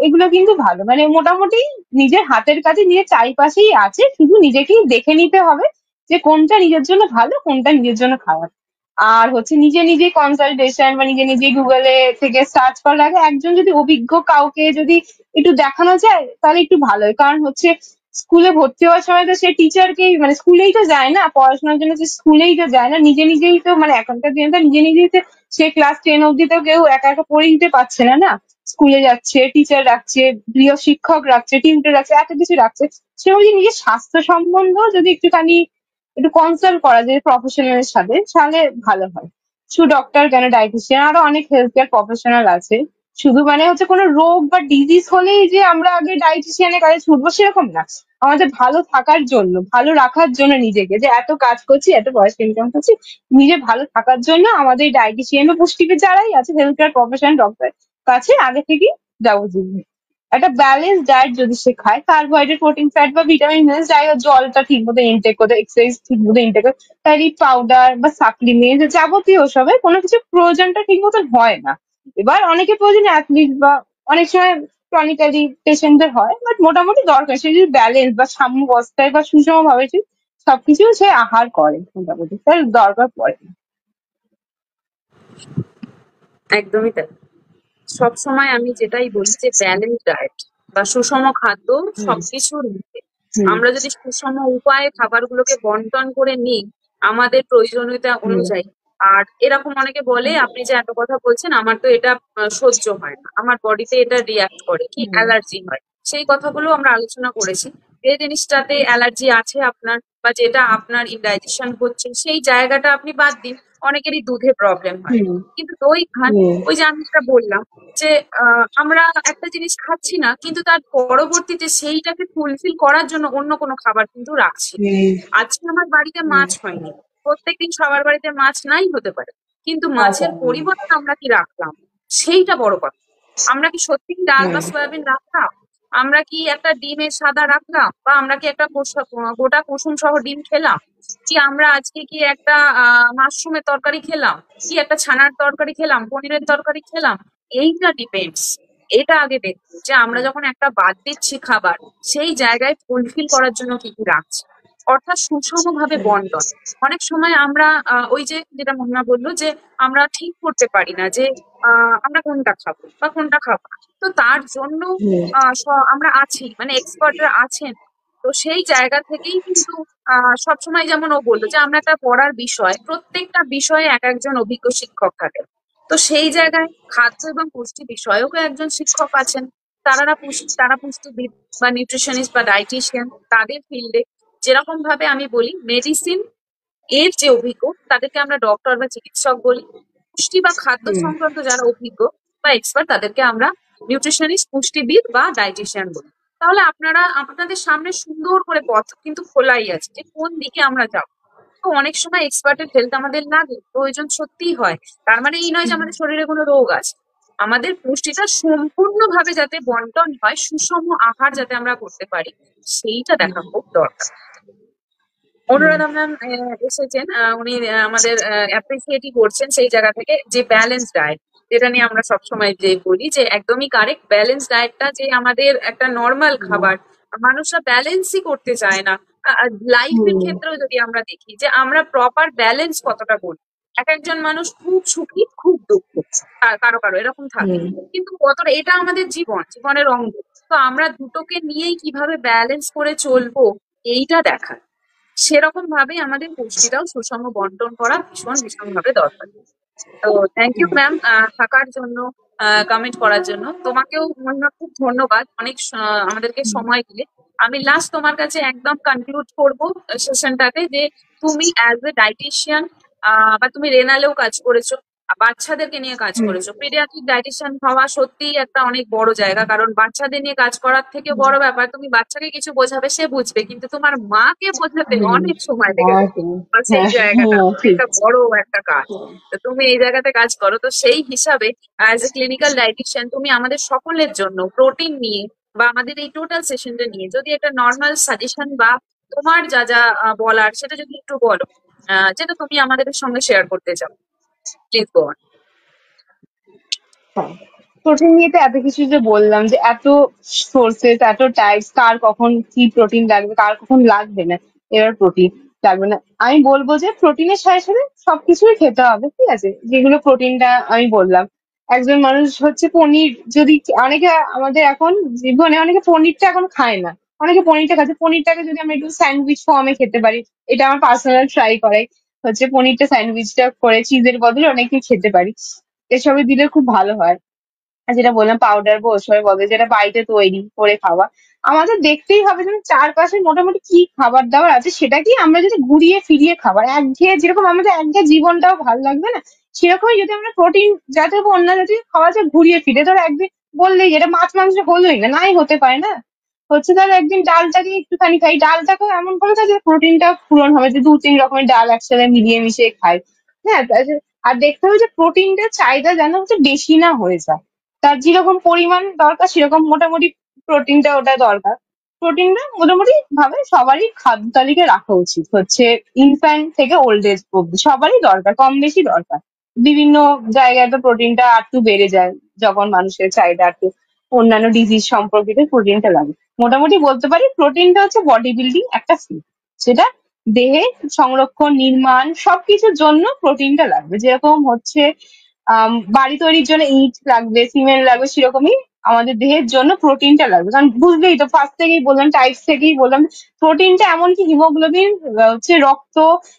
এগুলো কিন্তু ভালো, মানে মোটামুটি নিজের হাতের কাছে, নিজের চারিপাশেই আছে, শুধু নিজেকেই দেখে নিতে হবে যে কোনটা নিজের জন্য ভালো, কোনটা নিজের জন্য খারাপ। আর হচ্ছে নিজে নিজে কনসালটেশন বা নিজে নিজে গুগলে থেকে সার্চ করার আগে একজন যদি অভিজ্ঞ কাউকে যদি একটু দেখানো যায়, তাহলে একটু ভালো হয়। কারণ হচ্ছে স্কুলে ভর্তি হওয়ার সময় তো সে টিচারকেই, মানে স্কুলেই তো যায় না পড়াশোনার জন্য, সে স্কুলেই তো যায় না, নিজে নিজেই তো, মানে এখনকার দিনে তো নিজে নিজেই তো, সে ক্লাস 10 অব্দি তো কেউ একা একা পড়ে নিতে পারছে না, না। স্কুলে যাচ্ছে, টিচার রাখছে, প্রিয় শিক্ষক রাখছে, টিউটর রাখছে, এত কিছু রাখছে, সে যদি নিজের স্বাস্থ্য সম্বন্ধ যদি একটুখানি একটু কনসাল্ট করা যায় প্রফেশনালের সাথে, তাহলে ভালো হয়। শুধু ডক্টর কেন, ডায়েটিশিয়ান, আরো অনেক হেলথ কেয়ার প্রফেশনাল আছে। শুধু মানে হচ্ছে কোনো রোগ বা ডিজিজ হলেই যে আমরা আগে ডায়েটিশিয়ানের কাছে ছুটবো সেরকম না। আমাদের ভালো থাকার জন্য, ভালো রাখার জন্য নিজেকে, যে এত কাজ করছি, এত পয়সা ইনকাম করছি, নিজে ভালো থাকার জন্য আমাদের ডায়েটিশিয়ান বা পুষ্টিবিদ যারাই আছে, হেলথ কেয়ার প্রফেশনাল ডক্টর কাছে আগে থেকেই যাওয়া উচিত। একটা ব্যালেন্স ডায়েট যদি সে খায়, কার্বোহাইড্রেট, প্রোটিন, ফ্যাট বা ভিটামিন মিনারেলস, যাই হোক, জলটা ঠিক মতো ইনটেক করতে, এক্সারসাইজ ঠিক মতো ইনটেক করতে, তার এই পাউডার বা সাপ্লিমেন্ট যাবতীয় ওসবের কোনো কিছু প্রয়োজনটা ঠিক মতন হয় না। এবার অনেকে প্রয়োজন অ্যাথলিট বা অনেক সময় ক্রনিক্যালি পেশেন্টদের হয়, বাট মোটামুটি দরকার সে যদি ব্যালেন্স বা সাম্যাবস্থায় বা সুষম ভাবে সবকিছু সে আহার করে, মোটামুটি তার দরকার পড়ে না। একদমই তাই। সবসময় আমি যেটাই বলি যে ব্যালেন্স ডায়েট বা সুষম খাদ্য হুম সবকিছুর মধ্যে হুম আমরা যদি সুষম উপায়ে খাবারগুলোকে বন্টন করে নিই আমাদের প্রয়োজনীয়তা হুম অনুযায়ী। আর এরকম অনেকে বলে আপনি যে এত কথা বলছেন আমার তো এটা সহ্য হয় না, আমার বডিতে এটা রিয়াক্ট করে, কি হুম অ্যালার্জি হয়, সেই কথাগুলো আমরা আলোচনা করেছি। যে জিনিসটাতে অ্যালার্জি আছে আপনার বা যেটা আপনার ইনডাইজেশন হচ্ছে সেই জায়গাটা আপনি বাদ দিন। অনেকেরই দুধে প্রবলেম হয়, হুম কিন্তু দই খান। হুম ওই যে আমি যেটা বললাম যে আমরা একটা জিনিস খাচ্ছি না কিন্তু তার পরবর্তীতে সেইটাকে ফুলফিল করার জন্য অন্য কোনো খাবার কিন্তু রাখছি। হুম আজকে আমার বাড়িতে হুম মাছ হয়নি, প্রত্যেকদিন সবার বাড়িতে মাছ নাই হতে পারে, কিন্তু আচ্ছা মাছের পরিবর্তে আমরা কি রাখলাম সেইটা বড় কথা। আমরা কি সত্যি ডাল বা হুম সয়াবিন রাখলাম, আমরা কি একটা ডিমের সাদা রাখলাম, বা আমরা কি একটা গোটা কুসুম সহ ডিম খেলাম, কি আমরা আজকে কি একটা মাশরুমের তরকারি খেলাম, কি একটা ছানার তরকারি খেলাম, পনিরের তরকারি খেলাম। এইটা ডিপেন্ডস। এটা আগে দেখুন যে আমরা যখন একটা বাদ দিচ্ছি খাবার সেই জায়গায় ফুলফিল করার জন্য কি কি রাখছি, অর্থাৎ সুষম ভাবে বন্টন। অনেক সময় আমরা ওই যে যেটা মহিমা বললো যে আমরা ঠিক করতে পারি না যে আমরা কোনটা খাবো বা কোনটা খাবো না। তো তার জন্য হুম আমরা আছি, মানে এক্সপার্টরা আছেন। তো সেই জায়গা থেকেই কিন্তু সবসময় যেমন ও বললো যে আমরা একটা পড়ার বিষয়, প্রত্যেকটা বিষয়ে এক একজন অভিজ্ঞ শিক্ষক থাকেন। তো সেই জায়গায় খাদ্য এবং পুষ্টি বিষয়কও একজন শিক্ষক আছেন। তারা পুষ্টিবিদ বা নিউট্রিশনিস্ট বা ডায়েটিশিয়ান তাদের ফিল্ডে। যেরকম ভাবে আমি বলি মেডিসিন এর যে অভিজ্ঞ তাদেরকে আমরা ডক্টর বা চিকিৎসক বলি, পুষ্টি বা খাদ্য হুম সংক্রান্ত যারা অভিজ্ঞ বা এক্সপার্ট তাদেরকে আমরা নিউট্রিশনিস্ট, পুষ্টিবিদ বা ডায়েটিশিয়ান বলি। তাহলে আপনারা আপনাদের সামনে সুন্দর করে পথ কিন্তু খোলাই আছে যে কোন দিকে আমরা যাব। তো অনেক সময় এক্সপার্টের হেল্প আমাদের লাগে, প্রয়োজন সত্যিই হয়। তার মানে এই নয় যে আমাদের শরীরে কোনো রোগ আছে। আমাদের পুষ্টিটা সম্পূর্ণভাবে যাতে বন্টন হয়, সুষম আহার যাতে আমরা করতে পারি, সেইটা দেখা খুব দরকার। হুম অনুরাধা ম্যাম এসেছেন, উনি আমাদের অ্যাপ্রিসিয়েটই করছেন সেই জায়গা থেকে যে ব্যালেন্স ডায়েট, যেটা নিয়ে আমরা সবসময় যে বলি যে একদমই কারেক্ট। ব্যালেন্স ডায়েটটা যে আমাদের একটা নর্মাল খাবার, মানুষরা ব্যালেন্সই করতে চায় না। লাইফের হুম ক্ষেত্রেও যদি আমরা দেখি যে আমরা প্রপার ব্যালেন্স কতটা করি, এক একজন মানুষ খুব সুখী খুব দুঃখ, কারো কারো এরকম থাকে। হুম কিন্তু কতটা এটা আমাদের জীবন, জীবনের অঙ্গ। তো আমরা দুটোকে নিয়েই কিভাবে ব্যালেন্স করে চলবো এইটা দেখা, সেরকম ভাবে আমাদের পুষ্টিটাও সুষম বন্টন করা ভীষণ ভীষণ ভাবে দরকার। তো থ্যাংক ইউ ম্যাম থাকার জন্য, কমেন্ট করার জন্য। তোমাকেও মহিমা খুব ধন্যবাদ অনেক আমাদেরকে সময় দিলে। আমি লাস্ট তোমার কাছে একদম কনক্লুড করবো সেশনটাকে যে তুমি অ্যাজ এ ডাইটিশিয়ান বা তুমি রেনালেও কাজ করেছো, বাচ্চাদেরকে নিয়ে কাজ হুম করেছো, পিডিয়াট্রিক ডাইটিশিয়ান হওয়া সত্যিই একটা অনেক বড় জায়গা, কারণ বাচ্চাদের নিয়ে কাজ করার থেকে বড় ব্যাপার তুমি বাচ্চাকে কিছু বোঝাবে সে বুঝবে, কিন্তু তোমার মাকে বোঝাতে হুম অনেক সময় লেগে যায়। একদম। আর সেই হ্যাঁ জায়গাটা হ্যাঁ ঠিক। অনেকটা বড় একটা কাজ। তো তুমি এই জায়গাতে কাজ করো, তো সেই হিসাবে অ্যাজ এ ক্লিনিক্যাল ডায়েটিশিয়ান তুমি আমাদের সকলের জন্য প্রোটিন নিয়ে বা আমাদের এই টোটাল সেশনটা নিয়ে যদি একটা নর্মাল সাজেশন বা তোমার যা যা বলার সেটা যদি একটু বলো, যেটা তুমি আমাদের সঙ্গে শেয়ার করতে চাও, প্লিজ গো অন। হ্যাঁ, প্রোটিন নিয়ে তো এত কিছু যে বললাম, যে এত সোর্সেস, এত টাইপস, কার কখন কি প্রোটিন লাগবে, কার কখন লাগবে না, এবার প্রোটিন লাগবে না। আমি বলবো যে প্রোটিনের সাথে সাথে সবকিছুই খেতে হবে, ঠিক আছে, যেগুলো প্রোটিনটা আমি বললাম। একজন মানুষ হচ্ছে পনির যদি, অনেকে আমাদের এখন জীবনে অনেকে পনিরটা এখন খায় না, অনেকে পনিরটা খাচ্ছে, পনিরটাকে যদি আমরা একটু স্যান্ডউইচ ফর্মে খেতে পারি, এটা আমার পার্সোনাল ট্রাই করাই হচ্ছে, পনিরটা স্যান্ডউইচটা করে চিজের বদলে অনেকে খেতে পারি, এসবে দিলে খুব ভালো হয়। আর যেটা বললাম পাউডার বসবে বলে যেটা বাড়িতে তৈরি করে খাওয়া, আমাদের দেখতেই হবে যে চারপাশে মোটামুটি কি খাবার দাবার আছে সেটা কি আমরা যদি ঘুরিয়ে ফিরিয়ে খাবার একঘেয়ে, যেরকম আমাদের একঘেয়ে জীবনটাও ভালো লাগবে না, সেরকমই যদি আমরা প্রোটিন জাতীয় বা অন্য জাতীয় খাবার যে ঘুরিয়ে ফিরে, ধরো একদিন বললেই যেটা মাছ মাংস হলোই না, নাই হতে পারে না, হচ্ছে তাহলে একদিন ডালটাকে একটুখানি খাই, ডালটাকেও এমন করে খাই যে প্রোটিনটা পূরণ হবে, যে দু তিন রকমের ডাল একসাথে মিলিয়ে মিশিয়ে খাই। হ্যাঁ, আর দেখতে হবে যে প্রোটিনটার চাহিদা যেন হচ্ছে বেশি না হয়ে যায়, তার যেরকম পরিমাণ দরকার সেরকম মোটামুটি প্রোটিনটা ওটা দরকার। প্রোটিনটা মোটামুটি ভাবে সবারই খাদ্য তালিকায় রাখা উচিত, হচ্ছে ইনফ্যান্ট থেকে ওল্ড এজ অব্দি সবারই দরকার, কম বেশি দরকার। বিভিন্ন জায়গায় তো প্রোটিনটা একটু বেড়ে যায় যখন মানুষের চাহিদা একটু অন্যান্য ডিজিজ সম্পর্কিত প্রোটিনটা লাগে। মোটামুটি বলতে পারি প্রোটিনটা হচ্ছে বডি বিল্ডিং একটা ফুড, সেটা দেহে সংরক্ষণ নির্মাণ সবকিছুর জন্য প্রোটিনটা লাগবে, যেরকম হচ্ছে বাড়ি তৈরির জন্য ইট লাগবে, সিমেন্ট লাগবে, সেরকমই আমাদের দেহের জন্য প্রোটিনটা লাগবে। কারণ বুঝলেই তো, ফার্স্ট থেকেই বললাম, টাইপস থেকেই বললাম, প্রোটিনটা এমনকি হিমোগ্লোবিন, হচ্ছে রক্ত,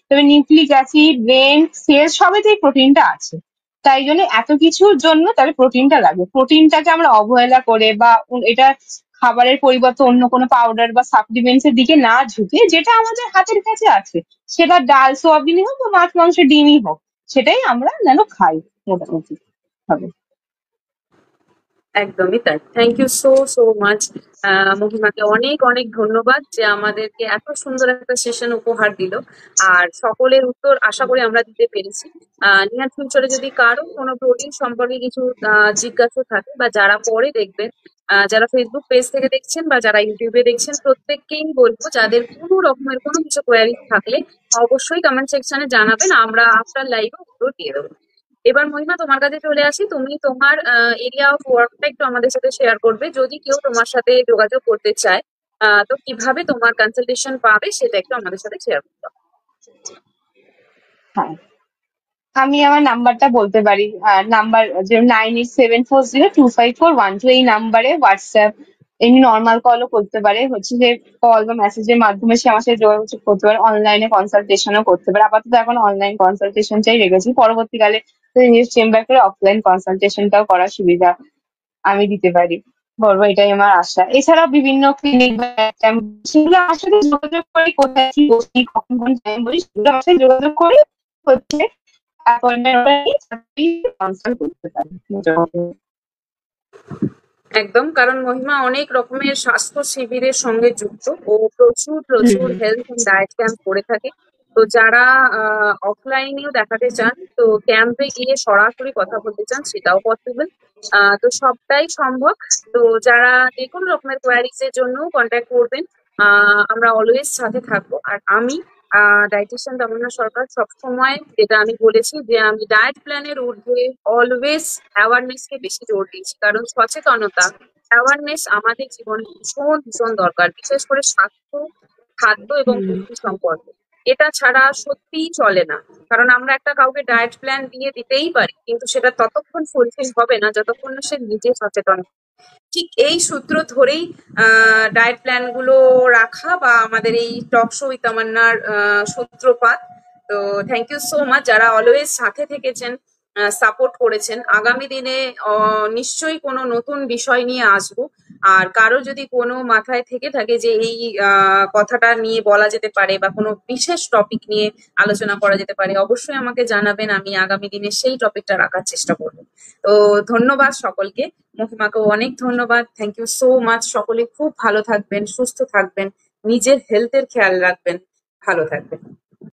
তবে নিউক্লিক অ্যাসিড, ব্রেন সেল সবেতেই প্রোটিনটা আছে। তাই জন্য এত কিছুর জন্য তাহলে প্রোটিনটা লাগবে। প্রোটিনটাকে আমরা অবহেলা করে বা এটা খাবারের পরিবর্তে অন্য কোনো পাউডার বা সাপ্লিমেন্টস এর দিকে না ঝুঁকে, যেটা আমাদের হাতের কাছে আছে, সেটা ডাল সোয়াবিনই হোক বা মাছ মাংস ডিমই হোক, সেটাই আমরা যেন খাই মোটামুটি ভাবে। একদমই তাই। Thank you so so much. মহিমাকে অনেক অনেক ধন্যবাদ যে আমাদেরকে এত সুন্দর একটা সেশন উপহার দিল। আর সকলের উত্তর আশা করি আমরা দিতে পেরেছি। নিয়ার ফিউচারে যদি কারো কোনো প্রোটিন সম্পর্কে কিছু জিজ্ঞাসা থাকে বা যারা পরে দেখবেন, যারা ফেসবুক পেজ থেকে দেখছেন বা যারা ইউটিউবে দেখছেন, প্রত্যেককেই বলবো যাদের কোনো রকমের কোনো কিছু কোয়ারি থাকলে অবশ্যই কমেন্ট সেকশনে জানাবেন, আমরা আফটার লাইভে উত্তর দিয়ে দেবো। এবার মহিমা তোমার কাছে চলে আসি, তুমি তোমার এরিয়া অফ ওয়ার্কটা একটু আমাদের সাথে শেয়ার করবে, যদি কেউ তোমার সাথে যোগাযোগ করতে চায় তো কিভাবে তোমার কনসালটেশন পাবে সেটা একটু আমাদের সাথে শেয়ার করতে হবে। হ্যাঁ, আমি আমার নাম্বারটা বলতে পারি। নাম্বার যে 9874025412, এই নাম্বারে হোয়াটসঅ্যাপ, এমনি নর্মাল কলও করতে পারে, হচ্ছে যে কল বা মেসেজের মাধ্যমে সে আমার সাথে যোগাযোগ করতে পারে, অনলাইনে কনসালটেশনও করতে পারে। আপাতত এখন অনলাইন কনসালটেশনটাই রেখেছি, পরবর্তীকালে চেম্বার করে অফলাইন কনসালটেশনটাও করার সুবিধা আমি দিতে পারি, বলবো এটাই আমার আশা। এছাড়াও বিভিন্ন ক্লিনিক বা camp, সেগুলো আমার সাথে যোগাযোগ করে, কোথায় কি বসি, কখন কোন টাইম বলি, সেগুলো আমার সাথে যোগাযোগ করে হচ্ছে অ্যাপয়েন্টমেন্ট নিয়ে কনসাল্ট করতে পারি মোটামুটি। একদম, কারণ মহিমা অনেক রকমের স্বাস্থ্য শিবিরের সঙ্গে যুক্ত ও প্রচুর প্রচুর হুম, হেলথ এন্ড ডায়েট ক্যাম্প করে থাকে। তো যারা অফলাইনেও দেখাতে চান, তো ক্যাম্পে গিয়ে সরাসরি কথা বলতে চান, সেটাও পসিবল। তো সবটাই সম্ভব। তো যারা যে কোনো রকমের কোয়ারিজ এর জন্য কন্ট্যাক্ট করবেন, আমরা অলওয়েজ সাথে থাকবো। আর আমি ডায়েটিশিয়ান তমন্না সরকার সবসময় যেটা আমি বলেছি যে আমি ডায়েট প্ল্যানের ঊর্ধ্বে অলওয়েজ অ্যাওয়ারনেস কে বেশি জোর দিয়েছি, কারণ সচেতনতা, অ্যাওয়ারনেস আমাদের জীবনে ভীষণ ভীষণ দরকার, বিশেষ করে স্বাস্থ্য, খাদ্য এবং হুম, পুষ্টি সম্পর্কে। এটা ছাড়া সত্যিই চলে না। কারণ আমরা একটা কাউকে ডায়েট প্ল্যান দিয়ে দিতেই পারি, কিন্তু সেটা ততক্ষণ ফুলফিল হবে না যতক্ষণ না সে নিজে সচেতন। ঠিক এই সূত্র ধরেই ডায়েট প্ল্যান গুলো রাখা বা আমাদের এই টক শো উইথ তামান্নার সূত্রপাত। তো থ্যাংক ইউ সো মাচ যারা অলওয়েজ সাথে থেকেছেন, সাপোর্ট করেছেন। আগামী দিনে নিশ্চয়ই কোনো নতুন বিষয় নিয়ে আসবো। আর কারো যদি কোনো মাথায় থেকে থাকে যে এই কথাটা নিয়ে বলা যেতে পারে বা কোনো বিশেষ টপিক নিয়ে আলোচনা করা যেতে পারে, অবশ্যই আমাকে জানাবেন, আমি আগামী দিনে সেই টপিকটা রাখার চেষ্টা করবো। তো ধন্যবাদ সকলকে। মহিমাকেও অনেক ধন্যবাদ। Thank you so much. সকলে খুব ভালো থাকবেন, সুস্থ থাকবেন, নিজের হেলথের খেয়াল রাখবেন, ভালো থাকবেন।